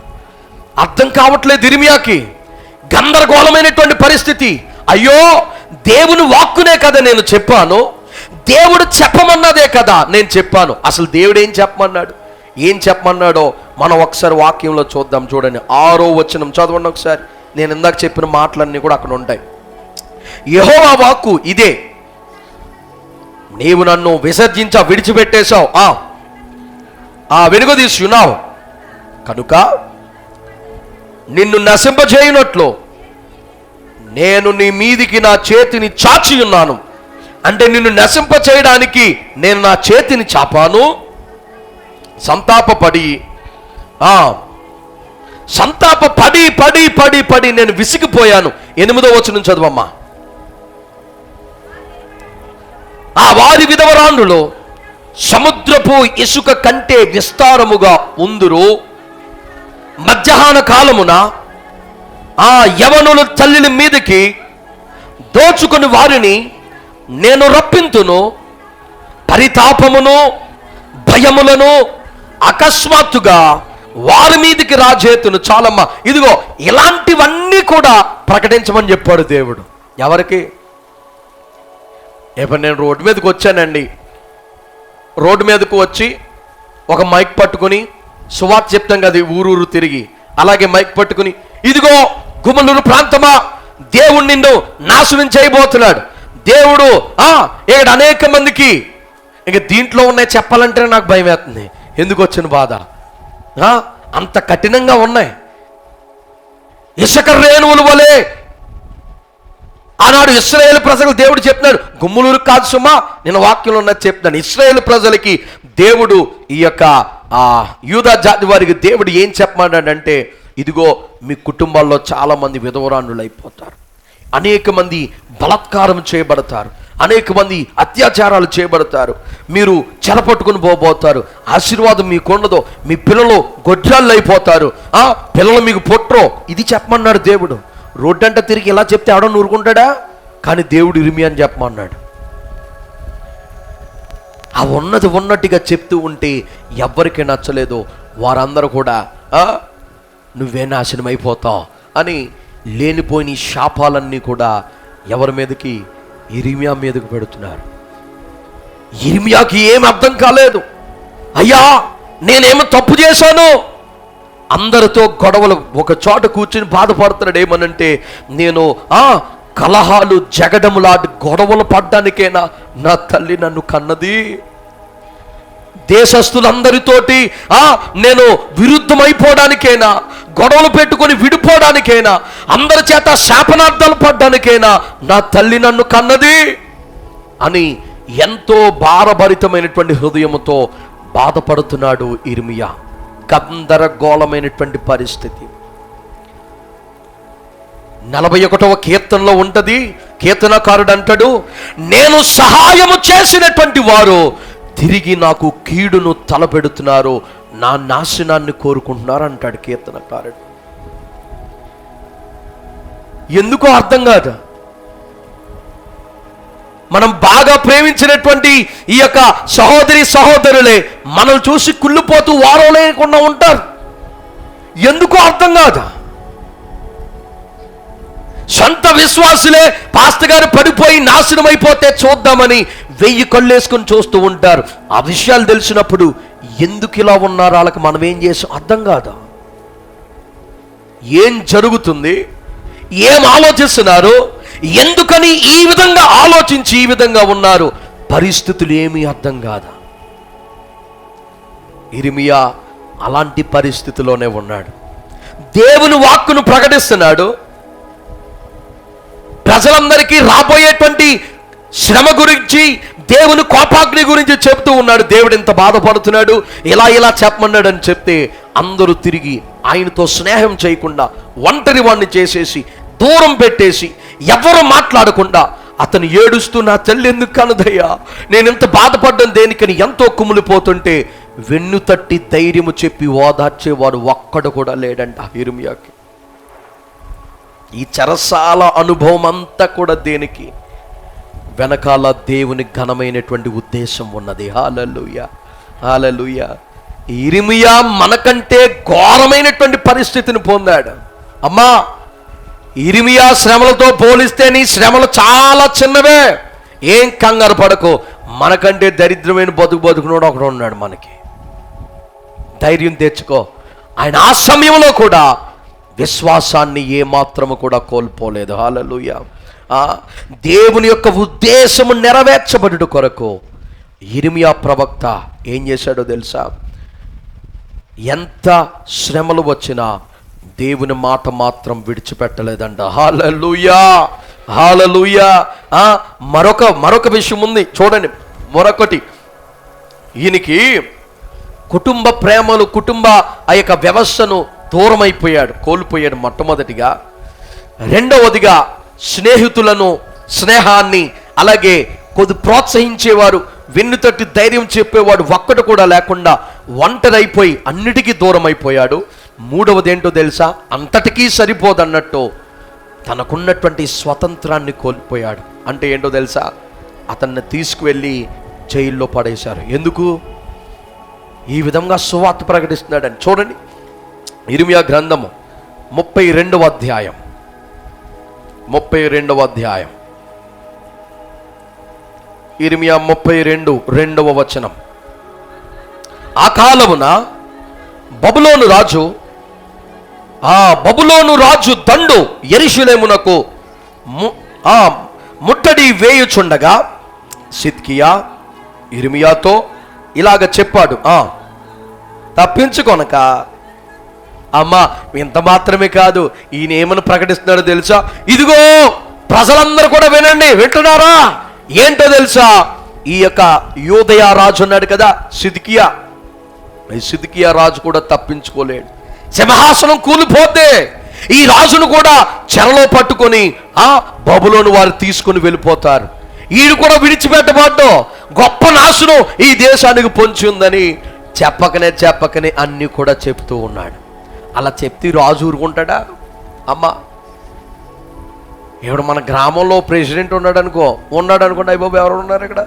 అర్థం కావట్లేదు యిర్మీయాకి. గందరగోళమైనటువంటి పరిస్థితి. అయ్యో, దేవుని వాక్కునే కదా నేను చెప్పాను, దేవుడు చెప్పమన్నదే కదా నేను చెప్పాను. అసలు దేవుడు ఏం చెప్పమన్నాడో మనం ఒకసారి వాక్యంలో చూద్దాం. చూడండి, 6వ వచనం చదవండి ఒకసారి. నేను ఇందాక చెప్పిన మాటలన్నీ కూడా అక్కడ ఉంటాయి. యెహోవా వాక్కు ఇదే, నీవు నన్ను విడిచిపెట్టేశావు, వెనుకదీస్తున్నావు కనుక నిన్ను నశింపజేయునట్లు నేను నీ మీదికి నా చేతిని చాచి ఉన్నాను. అంటే నిన్ను నశింప చేయడానికి నేను నా చేతిని చాపాను. సంతాపపడి పడి పడి పడి నేను విసిగిపోయాను. 8వ వచనం చదవమ్మా. ఆ వారి విధవరాండ్రులో సముద్రపు ఇసుక కంటే విస్తారముగా ఉందురు. మధ్యాహ్న కాలమున ఆ యవనుల తల్లిని మీదకి దోచుకుని వారిని నేను రప్పింతును, పరితాపమును భయములను అకస్మాత్తుగా వారి మీదకి రాజేతును. చాలమ్మా, ఇదిగో ఇలాంటివన్నీ కూడా ప్రకటించమని చెప్పాడు దేవుడు. ఎవరికి? ఇప్పుడు నేను రోడ్డు మీదకి వచ్చానండి, రోడ్డు మీదకు వచ్చి ఒక మైక్ పట్టుకుని సువార్త చెప్తాం కదా ఊరూరు తిరిగి, అలాగే మైక్ పట్టుకుని ఇదిగో గుమ్మలూరు ప్రాంతమా, దేవుడు నిన్ను నాశనం చేయబోతున్నాడు, దేవుడు ఇక్కడ అనేక మందికి, ఇంక దీంట్లో ఉన్నాయి చెప్పాలంటే నాకు భయం వేస్తుంది. ఎందుకు వచ్చిన బాధ? అంత కఠినంగా ఉన్నాయి. ఇసుక రేణువుల వలె ఆనాడు ఇశ్రాయేలు ప్రజలకు దేవుడు చెప్తున్నాడు. గుమ్మలూరు కాదు సుమా, నేను వాక్యంలో ఉన్నది చెప్తాను. ఇశ్రాయేలు ప్రజలకి దేవుడు ఈ యొక్క యూదా జాతి వారికి దేవుడు ఏం చెప్పమన్నాడంటే, ఇదిగో మీ కుటుంబాల్లో చాలా మంది విధవరాన్నులు అయిపోతారు, అనేక మంది బలాత్కారం చేయబడతారు, అనేక మంది అత్యాచారాలు చేయబడతారు, మీరు చెరపట్టుకుని పోబోతారు, ఆశీర్వాదం మీకు ఉండదు, మీ పిల్లలు గొడ్రాళ్ళు అయిపోతారు, పిల్లలు మీకు పుట్టరు. ఇది చెప్పమన్నాడు దేవుడు. రోడ్డంట తిరిగి ఇలా చెప్తే ఆడ నూరుకుంటాడా? కానీ దేవుడు ఇర్మియాని చెప్పమన్నాడు. ఆ ఉన్నది ఉన్నట్టుగా చెప్తూ ఉంటే ఎవ్వరికి నచ్చలేదు. వారందరూ కూడా నువ్వే నాశనం అయిపోతావు అని లేనిపోయిన శాపాలన్నీ కూడా ఎవరి మీదకి? ఇర్మియా మీదకి పెడుతున్నారు. ఇర్మియాకి ఏం అర్థం కాలేదు. అయ్యా నేనేమో తప్పు చేశాను, అందరితో గొడవలు, ఒక చోట కూర్చుని బాధపడుతున్నాడు. ఏమనంటే, నేను కలహాలు జగడములాంటి గొడవలు పడ్డానికేనా నా తల్లి నన్ను కన్నది? దేశస్తులందరితోటి నేను విరుద్ధమైపోవడానికైనా, గొడవలు పెట్టుకొని విడిపోవడానికైనా, అందరి చేత శాపనార్థాలు పడ్డానికైనా నా తల్లి నన్ను కన్నది అని ఎంతో భారభరితమైనటువంటి హృదయంతో బాధపడుతున్నాడు ఇర్మియా. గందరగోళమైనటువంటి పరిస్థితి. 41వ కీర్తనలో ఉంటది. కీర్తనకారుడు అంటాడు, నేను సహాయము చేసినటువంటి వారు తిరిగి నాకు కీడును తలపెడుతున్నారు, నా నాశనాన్ని కోరుకుంటున్నారు అంటాడు కీర్తనకారుడు. ఎందుకో అర్థం కాదు. మనం బాగా ప్రేమించినటువంటి ఈ యొక్క సహోదరి సహోదరులే మనం చూసి కుళ్ళిపోతూ వారం లేకుండా ఉంటారు. ఎందుకో అర్థం కాదు. సొంత విశ్వాసులే పాస్టర్ గారు పడిపోయి నాశనం అయిపోతే చూద్దామని 1000 కళ్ళేసుకుని చూస్తూ ఉంటారు. ఆ విషయాలు తెలిసినప్పుడు ఎందుకు ఇలా ఉన్నారు వాళ్ళకి మనం ఏం చేసాం అర్థం కాదు. ఏం జరుగుతుంది, ఏం ఆలోచిస్తున్నారు, ఎందుకని ఈ విధంగా ఆలోచించి ఈ విధంగా ఉన్నారు, పరిస్థితులు ఏమీ అర్థం కాదు. ఇర్మియా అలాంటి పరిస్థితిలోనే ఉన్నాడు. దేవుని వాక్కును ప్రకటిస్తున్నాడు. ప్రజలందరికీ రాబోయేటువంటి శ్రమ గురించి, దేవుని కోపాగ్ని గురించి చెప్తూ ఉన్నాడు. దేవుడు ఎంత బాధపడుతున్నాడు, ఇలా చెప్పమన్నాడు అని చెప్తే అందరూ తిరిగి ఆయనతో స్నేహం చేయకుండా ఒంటరి వాడిని చేసేసి దూరం పెట్టేసి ఎవరు మాట్లాడకుండా అతను ఏడుస్తూ, నా తల్లి ఎందుకు కనదయ్యా, నేను ఎంత బాధపడ్డం దేనికని ఎంతో కుమిలిపోతుంటే వెన్ను తట్టి ధైర్యము చెప్పి ఓదార్చేవాడు ఒక్కడు కూడా లేడంట ఇర్మియాకి. ఈ చెరసాల అనుభవం అంతా కూడా దేనికి? వెనకాల దేవుని ఘనమైనటువంటి ఉద్దేశం ఉన్నది. హల్లెలూయా, హల్లెలూయా. ఇర్మియా మనకంటే ఘోరమైనటువంటి పరిస్థితిని పొందాడు. అమ్మా, ఇర్మియా శ్రమలతో పోలిస్తే నీ శ్రమలు చాలా చిన్నవే, ఏం కంగారు పడకు. మనకంటే దరిద్రమైన బతుకునోడు ఒకడు ఉన్నాడు. మనకి ధైర్యం తెచ్చుకో. ఆయన ఆ సమయంలో కూడా విశ్వాసాన్ని ఏమాత్రము కూడా కోల్పోలేదు. హల్లెలూయా. దేవుని యొక్క ఉద్దేశము నెరవేర్చబడుట కొరకు ఇర్మియా ప్రవక్త ఏం చేశాడో తెలుసా? ఎంత శ్రమలు వచ్చినా దేవుని మాట మాత్రం విడిచిపెట్టలేదంట. హల్లెలూయా, హల్లెలూయా. మరొక విషయం ఉంది చూడండి. మరొకటి, ఈయనకి కుటుంబ ప్రేమలు, కుటుంబ ఆ యొక్క వ్యవస్థను దూరం అయిపోయాడు, కోల్పోయాడు మొట్టమొదటిగా. రెండవదిగా స్నేహితులను, స్నేహాన్ని, అలాగే కొద్ది ప్రోత్సహించేవారు, వెన్ను తట్టి ధైర్యం చెప్పేవాడు ఒక్కడు కూడా లేకుండా ఒంటరైపోయి అన్నిటికీ దూరం అయిపోయాడు. మూడవది ఏంటో తెలుసా? అంతటికీ సరిపోదన్నట్టు తనకున్నటువంటి స్వతంత్రాన్ని కోల్పోయాడు. అంటే ఏంటో తెలుసా? అతన్ని తీసుకువెళ్ళి జైల్లో పడేశారు. ఎందుకు? ఈ విధంగా సువార్త ప్రకటిస్తున్నాడని. చూడండి, ఇర్మియా గ్రంథము 32వ అధ్యాయం, 32వ అధ్యాయం, ఇర్మియా 32 2వ వచనం. ఆ కాలమున బబులోను రాజు దండు యెరూషలేమునకు ముట్టడి వేయుచుండగా సిద్కియా ఇర్మియాతో ఇలాగ చెప్పాడు, తప్పించుకొనక. అమ్మా, ఇంత మాత్రమే కాదు, ఈయన ఏమని ప్రకటిస్తున్నాడో తెలుసా? ఇదిగో ప్రజలందరూ కూడా వినండి, వింటున్నారా? ఏంటో తెలుసా? ఈ యొక్క యూదయ రాజు ఉన్నాడు కదా, సిద్కియా. ఈ సిద్కియా రాజు కూడా తప్పించుకోలేడు. సింహాసనం కూలిపోతే ఈ రాజును కూడా చెరలో పట్టుకొని బబులోను వారు తీసుకుని వెళ్ళిపోతారు. ఈడు కూడా విడిచిపెట్టబడ్డం, గొప్ప నాశనం ఈ దేశానికి పొంచి ఉందని చెప్పకనే అన్ని కూడా చెప్తూ ఉన్నాడు. అలా చెప్తే రాజు ఊరుకుంటాడా? అమ్మా, ఇప్పుడు మన గ్రామంలో ప్రెసిడెంట్ ఉన్నాడు అనుకోండి, అయ్యబాబు ఎవరు ఉన్నారు ఇక్కడ?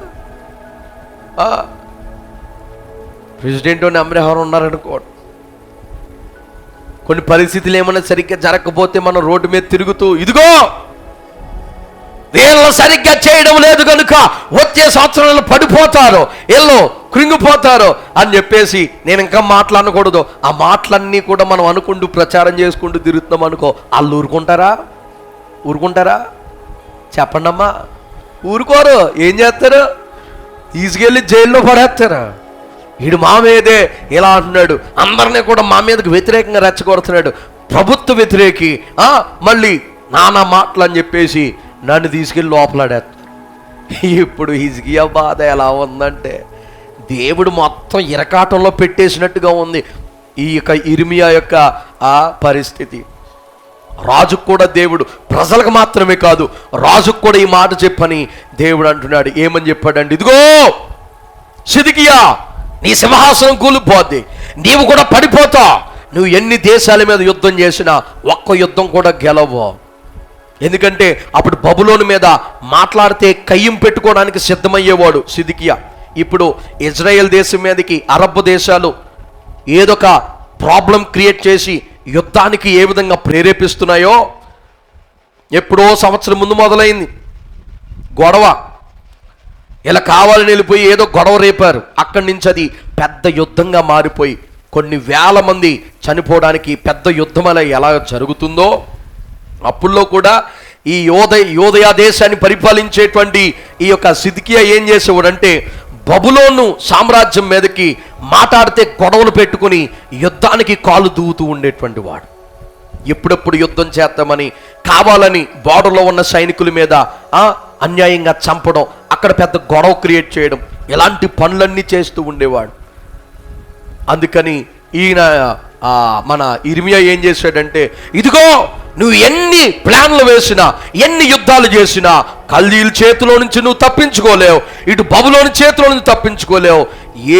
ప్రెసిడెంట్ నెంబర్ ఎవరు ఉన్నారనుకో, కొన్ని పరిస్థితులు ఏమైనా సరిగ్గా జరగకపోతే మనం రోడ్డు మీద తిరుగుతూ, ఇదిగో వీళ్ళు సరిగ్గా చేయడం లేదు కనుక వచ్చే సంవత్సరాలు పడిపోతారు, వీళ్ళు కృంగిపోతారు అని చెప్పేసి నేను ఇంకా మాట్లాడకూడదు. ఆ మాటలన్నీ కూడా మనం అనుకుంటూ ప్రచారం చేసుకుంటూ తిరుగుతున్నాం అనుకో, వాళ్ళు ఊరుకుంటారా? చెప్పండి అమ్మా, ఊరుకోరు. ఏం చేస్తారు? తీసుకెళ్ళి జైల్లో పడేస్తారు. వీడు మా మీదే ఇలా అంటున్నాడు, అందరినీ కూడా మా మీదకి వ్యతిరేకంగా రెచ్చగొడుతున్నాడు, ప్రభుత్వ వ్యతిరేకి, మళ్ళీ నానా మాటలు అని చెప్పేసి నన్ను తీసుకెళ్ళి లోపలాడేస్తారు. ఇప్పుడు హిజ్కియా బాధ ఎలా ఉందంటే, దేవుడు మొత్తం ఇరకాటంలో పెట్టేసినట్టుగా ఉంది ఈ యొక్క ఇర్మియా యొక్క ఆ పరిస్థితి. రాజుకు కూడా దేవుడు, ప్రజలకు మాత్రమే కాదు రాజుకు కూడా ఈ మాట చెప్పని దేవుడు అంటున్నాడు. ఏమని చెప్పాడండి? ఇదిగో సిద్కియా, నీ సింహాసనం కూలిపోద్ది, నీవు కూడా పడిపోతా. నువ్వు ఎన్ని దేశాల మీద యుద్ధం చేసినా ఒక్క యుద్ధం కూడా గెలవు. ఎందుకంటే అప్పుడు బబులోను మీద మాట్లాడితే కయ్యం పెట్టుకోవడానికి సిద్ధమయ్యేవాడు సిద్కియా. ఇప్పుడు ఇజ్రాయెల్ దేశం మీదకి అరబ్ దేశాలు ఏదొక ప్రాబ్లం క్రియేట్ చేసి యుద్ధానికి ఏ విధంగా ప్రేరేపిస్తున్నాయో, ఎప్పుడో సంవత్సరం ముందు మొదలైంది గొడవ. ఇలా కావాలని వెళ్ళిపోయి ఏదో గొడవ రేపారు. అక్కడి నుంచి అది పెద్ద యుద్ధంగా మారిపోయి కొన్ని వేల మంది చనిపోవడానికి పెద్ద యుద్ధం అలా ఎలా జరుగుతుందో, అప్పుల్లో కూడా ఈ యోదయ దేశాన్ని పరిపాలించేటువంటి ఈ యొక్క సిద్కియా ఏం చేసేవాడంటే, బబులోను సామ్రాజ్యం మీదకి మాట్లాడితే గొడవలు పెట్టుకుని యుద్ధానికి కాలు దూవుతూ ఉండేటువంటి వాడు. ఎప్పుడెప్పుడు యుద్ధం చేద్దామని కావాలని బార్డర్లో ఉన్న సైనికుల మీద అన్యాయంగా చంపడం, అక్కడ పెద్ద గొడవ క్రియేట్ చేయడం, ఇలాంటి పనులన్నీ చేస్తూ ఉండేవాడు. అందుకని ఈయన మన ఇర్మియా ఏం చేశాడంటే, ఇదిగో నువ్వు ఎన్ని ప్లాన్లు వేసినా, ఎన్ని యుద్ధాలు చేసినా కల్దీయుల చేతిలో నుంచి నువ్వు తప్పించుకోలేవు, ఇటు బబులోని చేతిలో నుంచి తప్పించుకోలేవు.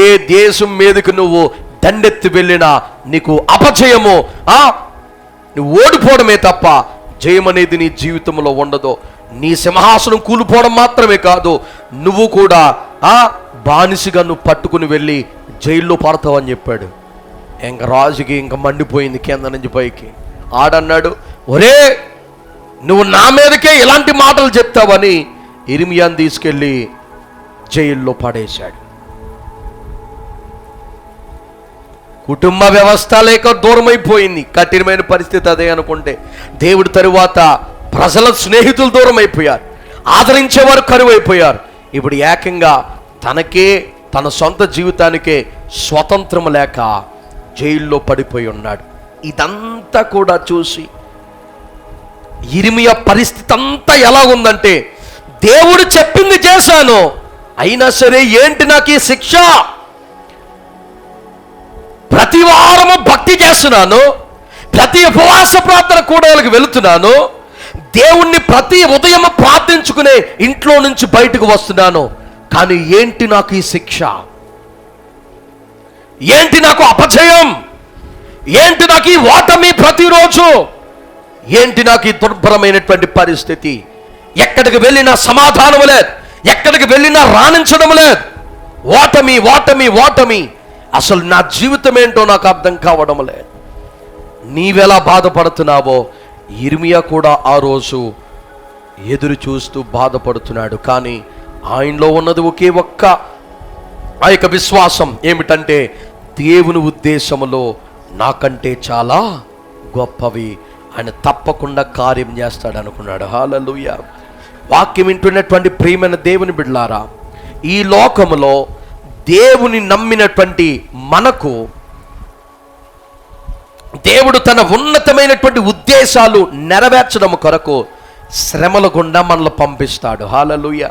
ఏ దేశం మీదకి నువ్వు దండెత్తి వెళ్ళినా నీకు అపజయము, నువ్వు ఓడిపోవడమే తప్ప జయం అనేది నీ జీవితంలో ఉండదు. నీ సింహాసనం కూలిపోవడం మాత్రమే కాదు, నువ్వు కూడా బానిసగా నువ్వు పట్టుకుని వెళ్ళి జైల్లో పడతావు అని చెప్పాడు. ఇంక రాజుకి ఇంక మండిపోయింది కింద నుంచి పైకి. ఆడన్నాడు, ఒరే నువ్వు నా మీదకే ఇలాంటి మాటలు చెప్తావని ఇర్మియాని తీసుకెళ్ళి జైల్లో పడేశాడు. కుటుంబ వ్యవస్థ లేక దూరమైపోయింది. కఠినమైన పరిస్థితి అదే అనుకుంటే, దేవుడి తరువాత ప్రజల స్నేహితులు దూరం అయిపోయారు, ఆదరించేవారు కరువైపోయారు. ఇప్పుడు ఏకంగా తనకే తన సొంత జీవితానికే స్వతంత్రం లేక జైల్లో పడిపోయి ఉన్నాడు. ఇదంతా కూడా చూసి ఇర్మియా పరిస్థితి అంతా ఎలా ఉందంటే, దేవుడు చెప్పింది చేశాను, అయినా సరే ఏంటి నాకు ఈ శిక్ష? ప్రతి వారము భక్తి చేస్తున్నాను, ప్రతి ఉపవాస ప్రార్థన కూడలికి వెళుతున్నాను, దేవుణ్ణి ప్రతి ఉదయం ప్రార్థించుకునే ఇంట్లో నుంచి బయటకు వస్తున్నాను, కానీ ఏంటి నాకు ఈ శిక్ష? ఏంటి నాకు అపజయం? ఏంటి నాకు ఈ ఓటమి ప్రతిరోజు? ఏంటి నాకు ఈ దుర్భరమైనటువంటి పరిస్థితి? ఎక్కడికి వెళ్ళినా సమాధానం లేదు, ఎక్కడికి వెళ్ళినా రాణించడం లేదు. ఓటమి ఓటమి ఓటమి. అసలు నా జీవితం ఏంటో నాకు అర్థం కావడం లేదు. నీవెలా బాధపడుతున్నావో యిర్మీయా కూడా ఆ రోజు ఎదురు చూస్తూ బాధపడుతున్నాడు. కానీ ఆయనలో ఉన్నది ఒకే ఒక్క ఆ యొక్క విశ్వాసం ఏమిటంటే, దేవుని ఉద్దేశములో నాకంటే చాలా గొప్పవి, ఆయన తప్పకుండా కార్యం చేస్తాడు అనుకున్నాడు. హల్లెలూయా. వాక్యం వింటున్నటువంటి ప్రియమైన దేవుని బిడ్డలారా, ఈ లోకములో దేవుని నమ్మినటువంటి మనకు దేవుడు తన ఉన్నతమైనటువంటి ఉద్దేశాలు నెరవేర్చడం కొరకు శ్రమల గుండా మనల్ని పంపిస్తాడు. హల్లెలూయా.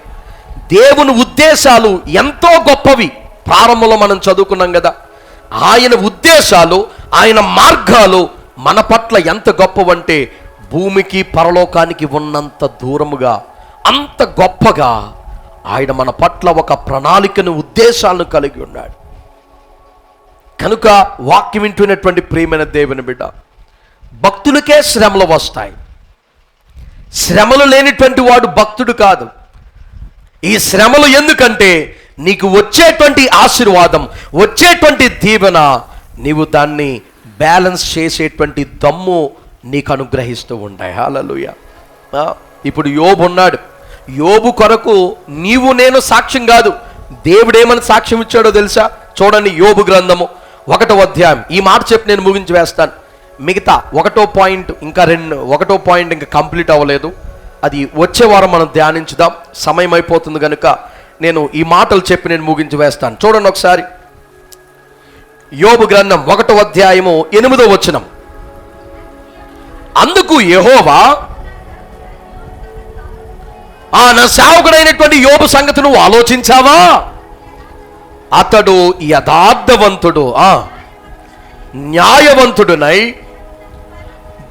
దేవుని ఉద్దేశాలు ఎంతో గొప్పవి. ప్రారంభంలో మనం చదువుకున్నాం కదా, ఆయన ఉద్దేశాలు, ఆయన మార్గాలు మన పట్ల ఎంత గొప్పవంటే భూమికి పరలోకానికి ఉన్నంత దూరముగా, అంత గొప్పగా ఆయన మన పట్ల ఒక ప్రణాళికను, ఉద్దేశాలను కలిగి ఉన్నాడు. కనుక వాక్యం వింటున్నటువంటి ప్రియమైన దేవుని బిడ్డ, భక్తులకే శ్రమలు వస్తాయి. శ్రమలు లేనిటువంటి వాడు భక్తుడు కాదు. ఈ శ్రమలు ఎందుకంటే నీకు వచ్చేటువంటి ఆశీర్వాదం, వచ్చేటువంటి దీవెన, నీవు దాన్ని బ్యాలెన్స్ చేసేటువంటి దమ్ము నీకు అనుగ్రహిస్తూ ఉంటాయి. హల్లెలూయా. ఇప్పుడు యోబు ఉన్నాడు. యోబు కొరకు నీవు నేను సాక్ష్యం కాదు, దేవుడేమని సాక్ష్యం ఇచ్చాడో తెలుసా? చూడండి, యోబు గ్రంథము 1వ అధ్యాయం. ఈ మాట చెప్పి నేను ముగించి వేస్తాను. మిగతా 1వ పాయింట్ ఇంకా కంప్లీట్ అవ్వలేదు. అది వచ్చే వారం మనం ధ్యానించుదాం. సమయం అయిపోతుంది కనుక నేను ఈ మాటలు చెప్పి నేను ముగించి వేస్తాను. చూడండి ఒకసారి, యోబు గ్రంథం 1వ అధ్యాయము 8వ వచనం. అందుకు యెహోవా, నా సేవకుడైనటువంటి యోబు సంగతి నువ్వు ఆలోచించావా? అతడు యథార్థవంతుడు, న్యాయవంతుడునై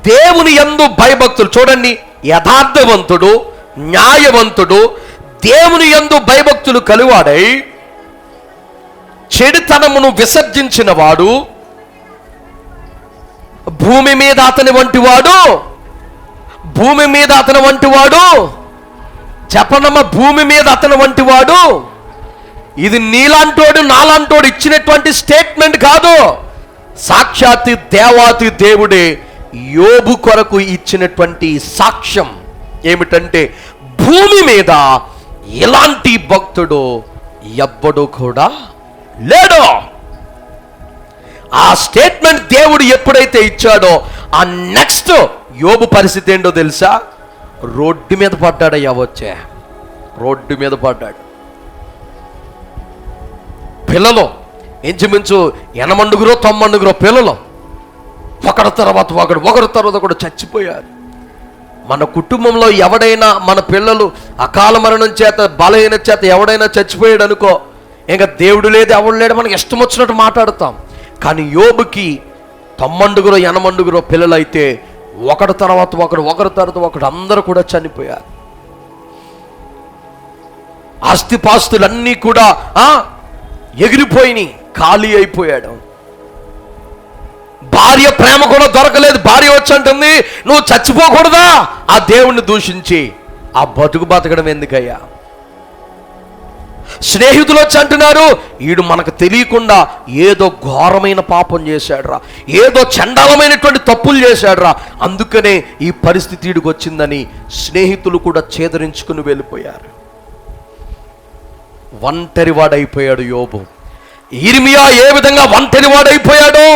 దేవుని యందు భయభక్తులు. చూడండి, యథార్థవంతుడు, న్యాయవంతుడు, దేవుని యందు భయభక్తులు కలువాడై చెడుతనమును విసర్జించిన వాడు, భూమి మీద అతని వంటి వాడు, చెప్పనమ్మ, భూమి మీద అతని వంటి వాడు. ఇది నీలాంటోడు నాలాంటోడు ఇచ్చినటువంటి స్టేట్మెంట్ కాదు. సాక్షాత్ దేవాతి దేవుడే యోబు కొరకు ఇచ్చినటువంటి సాక్ష్యం. ఏమిటంటే, భూమి మీద ఇలాంటి భక్తుడు ఎవ్వడు కూడా లేడు. ఆ స్టేట్మెంట్ దేవుడు ఎప్పుడైతే ఇచ్చాడో, ఆ నెక్స్ట్ యోబు పరిస్థితి ఏంటో తెలుసా? రోడ్డు మీద పడ్డాడయ్యా. రోడ్డు మీద పడ్డాడు. పిల్లలు ఇంచుమించు 89 పిల్లలు, ఒకరి తర్వాత ఒకడు చచ్చిపోయారు. మన కుటుంబంలో ఎవడైనా, మన పిల్లలు అకాల మరణం చేత, బలహీన చేత ఎవడైనా చచ్చిపోయాడు అనుకో, ఇంకా దేవుడు లేదు, ఎవడు లేడు, మనకి ఇష్టం వచ్చినట్టు మాట్లాడతాం. కానీ యోబుకి 89 పిల్లలు అయితే ఒకరి తర్వాత ఒకడు అందరూ కూడా చనిపోయారు. ఆస్తిపాస్తులన్నీ కూడా ఎగిరిపోయినాయి, ఖాళీ అయిపోయాడు. భార్య ప్రేమ కూడా దొరకలేదు. భార్య వచ్చి అంటుంది, నువ్వు చచ్చిపోకూడదా? ఆ దేవుణ్ణి దూషించి ఆ బతకడం ఎందుకయ్యా? స్నేహితులు వచ్చి అంటున్నారు, వీడు మనకు తెలియకుండా ఏదో ఘోరమైన పాపం చేశాడురా, ఏదో చండాలమైనటువంటి తప్పులు చేశాడురా, అందుకనే ఈ పరిస్థితి వీడికి వచ్చిందని స్నేహితులు కూడా చేదరించుకుని వెళ్ళిపోయారు. ఒంటరివాడైపోయాడు యోబు. యిర్మీయా ఏ విధంగా ఒంటరివాడైపోయాడో,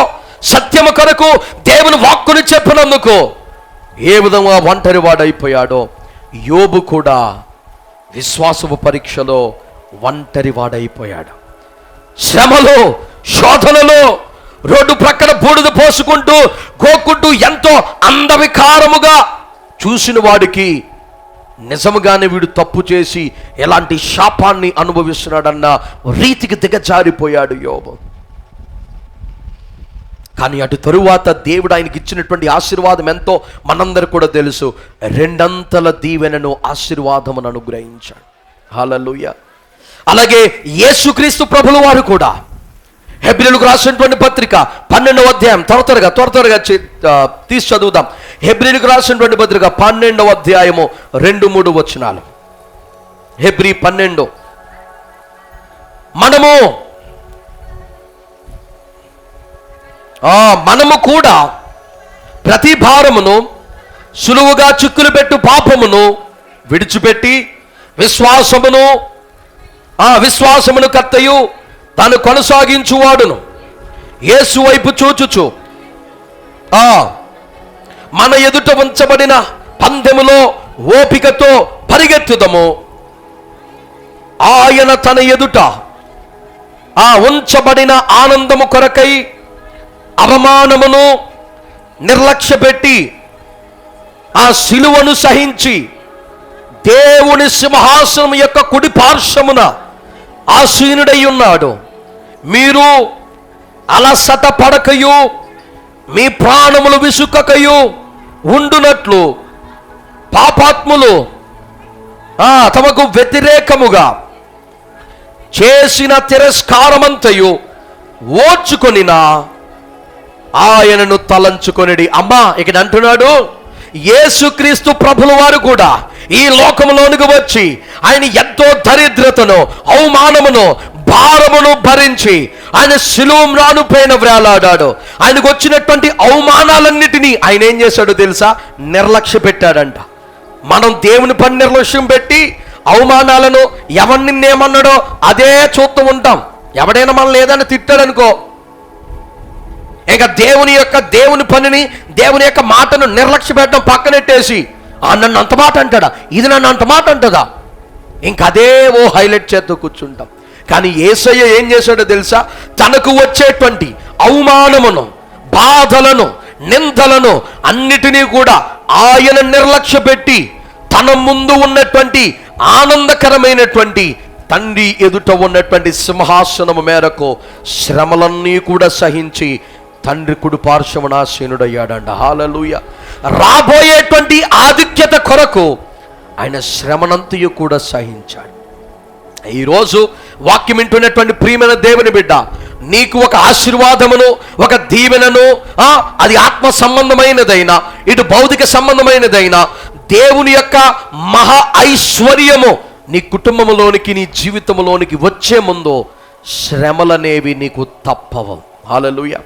సత్యము కొరకు దేవుని వాక్కుని చెప్పినందుకు ఏ విధంగా ఒంటరివాడైపోయాడో, యోబు కూడా విశ్వాసపు పరీక్షలో ఒంటరివాడైపోయాడు. శ్రమలో, శోధనలో, రోడ్డు ప్రక్కన బూడిద పోసుకుంటూ గోక్కుంటూ ఎంతో అందవికారముగా చూసిన వాడికి నిజముగానే వీడు తప్పు చేసి ఎలాంటి శాపాన్ని అనుభవిస్తున్నాడన్న రీతికి దిగజారిపోయాడు యోబు. కానీ అటు తరువాత దేవుడు ఆయనకి ఇచ్చినటువంటి ఆశీర్వాదం ఎంతో మనందరూ కూడా తెలుసు. 2 దీవెనను, ఆశీర్వాదమును అనుగ్రహించాడు. హల్లెలూయా. అలాగే యేసుక్రీస్తు ప్రభుల వారు కూడా హెబ్రీయులకు రాసినటువంటి పత్రిక 12వ అధ్యాయం త్వరగా తీసి చదువుదాం. హెబ్రీయులకు రాసినటువంటి పత్రిక 12వ అధ్యాయము 2-3 వచనాలు. హెబ్రీ 12. మనము కూడా ప్రతి భారమును సులువుగా చిక్కులు పెట్టు పాపమును విడిచిపెట్టి విశ్వాసమును కర్తయు తాను కొనసాగించువాడును యేసు వైపు చూచుచు మన ఎదుట ఉంచబడిన పందెములో ఓపికతో పరిగెత్తుదము. ఆయన తన ఎదుట ఉంచబడిన ఆనందము కొరకై అవమానమును నిర్లక్ష్యపెట్టి ఆ శిలువను సహించి దేవుని సింహాసనం యొక్క కుడి పార్శ్వమున ఆసీనుడై ఉన్నాడు. మీరు అలసట పడకయు మీ ప్రాణములు విసుకకయు ఉండునట్లు పాపాత్ములు తమకు వ్యతిరేకముగా చేసిన తిరస్కారమంతయు ఓర్చుకొనినా ఆయనను తలంచుకొనిడి. అమ్మా, ఇక్కడ అంటున్నాడు, యేసుక్రీస్తు ప్రభుల వారు కూడా ఈ లోకములోనికి వచ్చి ఆయన ఎంతో దరిద్రతను, అవమానమును, భారమును భరించి ఆయన శిలువ పైన వేలాడాడు. ఆయనకు వచ్చినటువంటి అవమానాలన్నిటినీ ఆయన ఏం చేశాడో తెలుసా? నిర్లక్ష్య పెట్టాడంట. మనం దేవుని పని నిర్లక్ష్యం పెట్టి అవమానాలను ఎవరినేమన్నాడో అదే చూస్తూ ఉంటాం. ఎవడైనా మనం లేదని తిట్టాడనుకో, ఇంకా దేవుని పనిని, దేవుని యొక్క మాటను నిర్లక్ష్య పెట్టడం పక్కనెట్టేసి నన్ను అంత మాట అంటాడా, ఇది నన్ను అంత మాట అంటదా, ఇంకదే హైలైట్ చేస్తూ కూర్చుంటాం. కానీ యేసయ్య ఏం చేశాడో తెలుసా? తనకు వచ్చేటువంటి అవమానమును, బాధలను, నిందలను అన్నిటినీ కూడా ఆయన నిర్లక్ష్య పెట్టి తన ముందు ఉన్నటువంటి ఆనందకరమైనటువంటి తండ్రి ఎదుట ఉన్నటువంటి సింహాసనము మేరకు శ్రమలన్నీ కూడా సహించి తండ్రి కుడి పార్శ్వమున ఆసీనుడయ్యాడంట. హల్లెలూయా. రాబోయేటువంటి ఆధిక్యత కొరకు ఆయన శ్రమనంతయు కూడా సహించాడు. ఈరోజు వాక్యం వింటున్నటువంటి ప్రియమైన దేవుని బిడ్డ, నీకు ఒక ఆశీర్వాదమును, ఒక దీవెనను, అది ఆత్మ సంబంధమైనదైనా ఇటు భౌతిక సంబంధమైనదైనా దేవుని యొక్క మహా ఐశ్వర్యము నీ కుటుంబంలోనికి, నీ జీవితంలోనికి వచ్చే ముందు శ్రమలనేవి నీకు తప్పవు. హల్లెలూయా.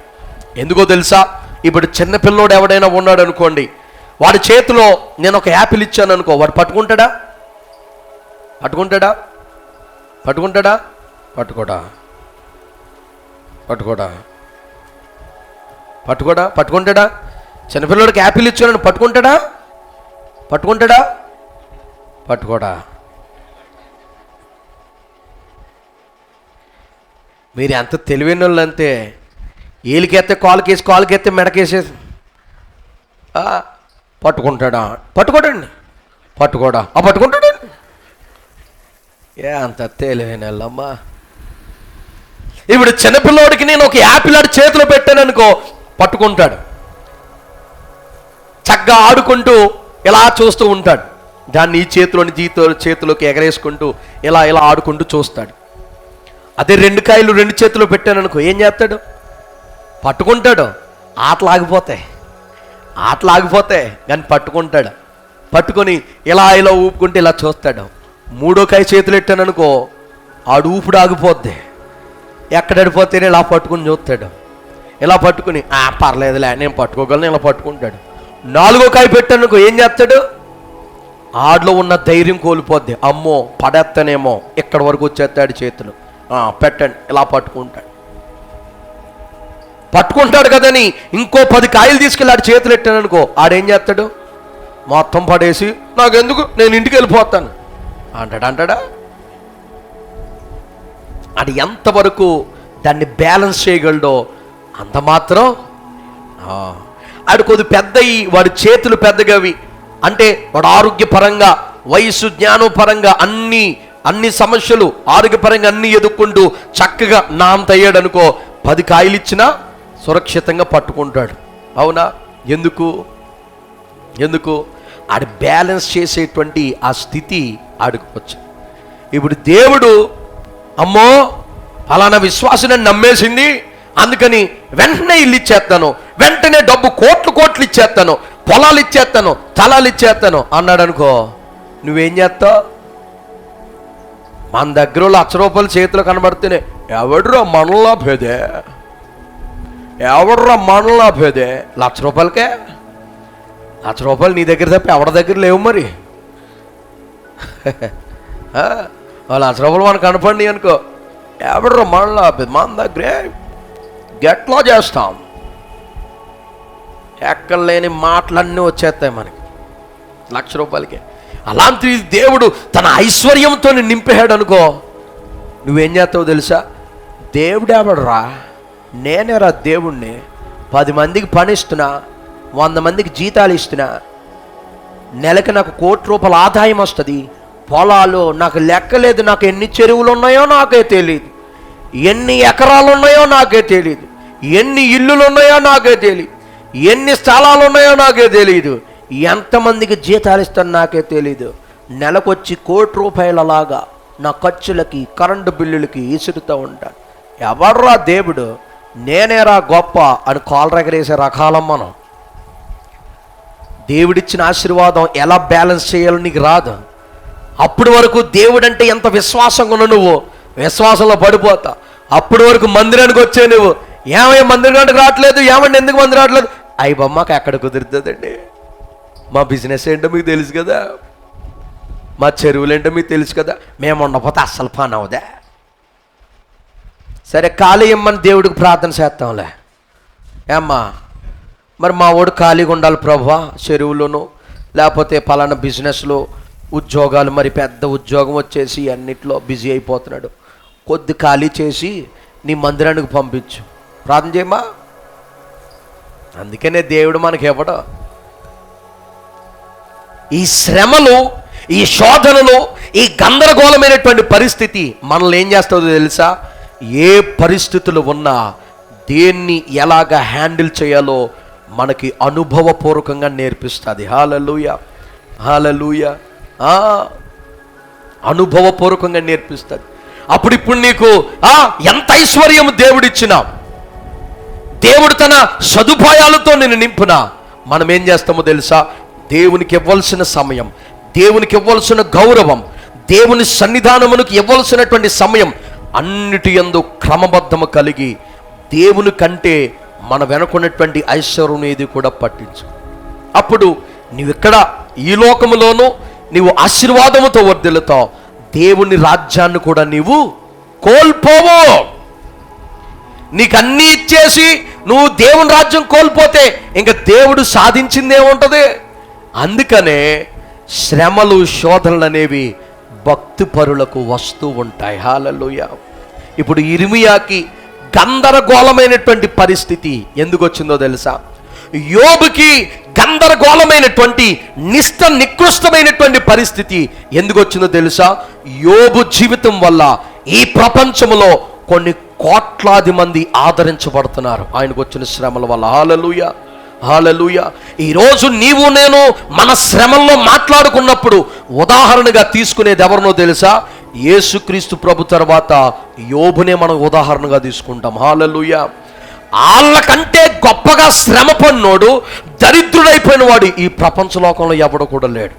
ఎందుకో తెలుసా? ఇప్పుడు చిన్నపిల్లోడు ఎవడైనా ఉన్నాడు అనుకోండి, వాడి చేతిలో నేను ఒక యాపిల్ ఇచ్చాను అనుకో, వాడు పట్టుకుంటాడా? పట్టుకుంటాడా? చిన్నపిల్లోడికి యాపిల్ ఇచ్చాను పట్టుకుంటాడా? మీరు ఎంత తెలివైన వాళ్ళు అంతే. ఏలికెత్తే కాలుకేసి, కాలుకెత్తే మెడకేసేసి పట్టుకోడండి. పట్టుకుంటాడండి. అంత తెలివైన వాళ్ళమ్మా. ఇప్పుడు చిన్నపిల్లోడికి నేను ఒక యాపిల్ ఆడి చేతిలో పెట్టాను అనుకో, పట్టుకుంటాడు. చక్కగా ఆడుకుంటూ ఇలా చూస్తూ ఉంటాడు. దాన్ని ఈ చేతిలోకి ఎగరేసుకుంటూ ఇలా ఆడుకుంటూ చూస్తాడు. అదే 2 కాయలు 2 చేతిలో పెట్టాను అనుకో, ఏం చేస్తాడు? పట్టుకుంటాడు. ఆటలు ఆగిపోతాయి కానీ పట్టుకుంటాడు. పట్టుకొని ఇలా ఊపుకుంటే ఇలా చూస్తాడు. 3వ కాయ చేతులు పెట్టాను అనుకో, ఆడు ఊపుడు ఆగిపోద్ది. ఎక్కడడిపోతేనే ఇలా పట్టుకుని చూస్తాడు. ఇలా పట్టుకుని పర్లేదులే నేను పట్టుకోగలను, ఇలా పట్టుకుంటాడు. 4వ కాయ పెట్టాను అనుకో, ఏం చేస్తాడు? ఆడిలో ఉన్న ధైర్యం కోల్పోద్ది. అమ్మో పడేస్తానేమో, ఎక్కడి వరకు వచ్చేస్తాడు చేతులు. పెట్టండి, ఇలా పట్టుకుంటాడు కదని ఇంకో 10 కాయలు తీసుకెళ్ళి ఆడి చేతులు పెట్టాను అనుకో, ఆడేం చేస్తాడు? మొత్తం పడేసి నాకెందుకు, నేను ఇంటికి వెళ్ళిపోతాను అంటాడా? అది ఎంతవరకు దాన్ని బ్యాలెన్స్ చేయగలడో అంత మాత్రం. ఆడు కొద్ది పెద్దయి, వాడి చేతులు పెద్దగవి అంటే వాడు ఆరోగ్యపరంగా, వయసు, జ్ఞానపరంగా అన్ని సమస్యలు ఆరోగ్యపరంగా అన్ని ఎదుర్కొంటూ చక్కగా నాంత అయ్యాడనుకో, 10 కాయలు ఇచ్చినా సురక్షితంగా పట్టుకుంటాడు. అవునా? ఎందుకు ఆడి బ్యాలెన్స్ చేసేటువంటి ఆ స్థితి ఆడుకోవచ్చు. ఇప్పుడు దేవుడు, అమ్మో ఫలానా విశ్వాసం నమ్మేసింది, అందుకని వెంటనే ఇల్లు ఇచ్చేస్తాను, వెంటనే డబ్బు కోట్లు ఇచ్చేస్తాను, పొలాలు ఇచ్చేస్తాను, తలాలు ఇచ్చేస్తాను అన్నాడు అనుకో, నువ్వేం చేస్తావు? మన దగ్గర ₹1,00,000 చేతిలో కనబడితేనే ఎవడ్రా మనలా పేదే, ఎవడ్రా మనలా పేదే, ₹1,00,000కే ₹1,00,000 నీ దగ్గర తప్ప ఎవరి దగ్గర లేవు మరి. ₹1,00,000 మనకు కనపడి అనుకో, ఎవడ్రా మనలా పేద, మన దగ్గరే గెట్లో చేస్తాం. ఎక్కడ లేని మాటలన్నీ వచ్చేస్తాయి మనకి ₹1,00,000కే. అలాంటి దేవుడు తన ఐశ్వర్యంతో నింపేశాడు అనుకో, నువ్వేం చేస్తావు తెలుసా? దేవుడు ఎవడరా, నేనేరా దేవుణ్ణి. 10 మందికి పని ఇస్తున్నా, 100 మందికి జీతాలు ఇస్తున్నా, నెలకి నాకు ₹1,00,000 ఆదాయం వస్తుంది. పొలాలు నాకు లెక్కలేదు, నాకు ఎన్ని చెరువులు ఉన్నాయో నాకే తెలియదు, ఎన్ని ఎకరాలు ఉన్నాయో నాకే తెలియదు, ఎన్ని ఇల్లులు ఉన్నాయో నాకే తెలియదు, ఎన్ని స్థలాలు ఉన్నాయో నాకే తెలియదు, ఎంతమందికి జీతాలు ఇస్తాను నాకే తెలీదు. నెలకొచ్చి ₹1,00,000 నా ఖర్చులకి కరెంటు బిల్లులకి ఇసురుతూ ఉంటాను. ఎవడ్రా దేవుడు, నేనేరా గొప్ప అని కాలరెగరేసే రకాలం మనం. దేవుడిచ్చిన ఆశీర్వాదం ఎలా బ్యాలెన్స్ చేయాలో నీకు రాదు. అప్పటి వరకు దేవుడంటే ఎంత విశ్వాసంగా ఉన్నావు, నువ్వు విశ్వాసంలో పడిపోతా. అప్పటి వరకు మందిరానికి వచ్చే నువ్వు, ఏమయ్య మందిరానికి రావట్లేదు, ఏమంటే ఎందుకు మందిరం రావట్లేదు? అయ్యి బొమ్మకి ఎక్కడ కుదురుతుందండి, మా బిజినెస్ ఏంటో మీకు తెలుసు కదా, మా చెరువులు ఏంటో మీకు తెలుసు కదా, మేము ఉండకపోతే అస్సలు పని అవుదా. సరే ఖాళీ ఇమ్మని దేవుడికి ప్రార్థన చేస్తాంలే. ఏమ్మా మరి మా వాడు ఖాళీగా ఉండాలి ప్రభువా, చెరువులోను లేకపోతే పలానా బిజినెస్లో ఉద్యోగాలు, మరి పెద్ద ఉద్యోగం వచ్చేసి అన్నిట్లో బిజీ అయిపోతున్నాడు, కొద్ది ఖాళీ చేసి నీ మందిరానికి పంపించు, ప్రార్థన చేయమ్మా. అందుకనే దేవుడు మనకి ఇవ్వడం. ఈ శ్రమలు, ఈ శోధనలు, ఈ గందరగోళమైనటువంటి పరిస్థితి మనల్ని ఏం చేస్తుందో తెలుసా? ఏ పరిస్థితులు ఉన్నా దేన్ని ఎలాగ హ్యాండిల్ చేయాలో మనకి అనుభవపూర్వకంగా నేర్పిస్తుంది. హల్లెలూయా, హల్లెలూయా. అనుభవపూర్వకంగా నేర్పిస్తుంది. ఇప్పుడు నీకు ఎంత ఐశ్వర్యం దేవుడిచ్చినా, దేవుడు తన సదుపాయాలతో నేను నింపునా, మనం ఏం చేస్తామో తెలుసా? దేవునికి ఇవ్వాల్సిన సమయం, దేవునికి ఇవ్వాల్సిన గౌరవం, దేవుని సన్నిధానమునికి ఇవ్వాల్సినటువంటి సమయం అన్నిటి యందు క్రమబద్ధము కలిగి దేవుని కంటే మన వెనుకున్నటువంటి ఐశ్వర్యం ఏది కూడా పట్టించు. అప్పుడు నీవిక్కడ ఈ లోకములోనూ నీవు ఆశీర్వాదముతో వర్ధిల్లుతావు, దేవుని రాజ్యాన్ని కూడా నీవు కోల్పోవు. నీకు అన్నీ ఇచ్చేసి నువ్వు దేవుని రాజ్యం కోల్పోతే ఇంకా దేవుడు సాధించిందేముంటుంది? అందుకనే శ్రమలు, శోధనలు అనేవి భక్తి పరులకు వస్తూ ఉంటాయి. హల్లెలూయా. ఇప్పుడు ఇర్మియాకి గందరగోళమైనటువంటి పరిస్థితి ఎందుకు వచ్చిందో తెలుసా? యోబుకి గందరగోళమైనటువంటి నికృష్టమైనటువంటి పరిస్థితి ఎందుకు వచ్చిందో తెలుసా? యోబు జీవితం వల్ల ఈ ప్రపంచంలో కొన్ని కోట్లాది మంది ఆదరించబడుతున్నారు ఆయనకు వచ్చిన శ్రమల వల్ల. హల్లెలూయా, హల్లెలూయా. ఈరోజు నీవు నేను మన శ్రమల్లో మాట్లాడుకున్నప్పుడు ఉదాహరణగా తీసుకునేది ఎవరినో తెలుసా? యేసుక్రీస్తు ప్రభు తర్వాత యోబునే మనం ఉదాహరణగా తీసుకుంటాం. హల్లెలూయా. వాళ్ళకంటే గొప్పగా శ్రమ పడినోడు, దరిద్రుడైపోయిన వాడు ఈ ప్రపంచ లోకంలో ఎవడు కూడా లేడు,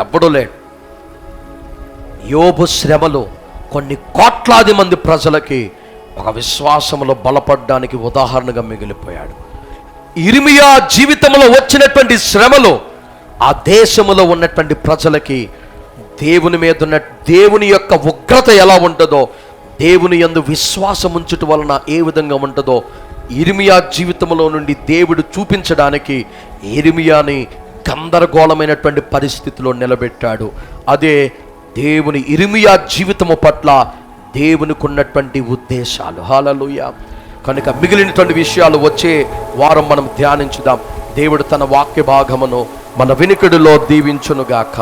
ఎవ్వడూ లేడు. యోబు శ్రమలు కొన్ని కోట్లాది మంది ప్రజలకి ఒక విశ్వాసంలో బలపడడానికి ఉదాహరణగా మిగిలిపోయాడు. ఇర్మియా జీవితంలో వచ్చినటువంటి శ్రమలు ఆ దేశంలో ఉన్నటువంటి ప్రజలకి దేవుని మీద ఉన్న దేవుని యొక్క ఉగ్రత ఎలా ఉంటుందో, దేవుని యందు విశ్వాసం ఉంచుట వలన ఏ విధంగా ఉంటుందో ఇర్మియా జీవితంలో నుండి దేవుడు చూపించడానికి ఇర్మియాని గందరగోళమైనటువంటి పరిస్థితిలో నిలబెట్టాడు. అదే దేవుని ఇర్మియా జీవితము పట్ల దేవునికి ఉన్నటువంటి ఉద్దేశాలు. హల్లెలూయా. కనుక మిగిలినటువంటి విషయాలు వచ్చే వారం మనం ధ్యానించుదాం. దేవుడు తన వాక్య భాగమును మన వినికిడిలో దీవించునుగాక.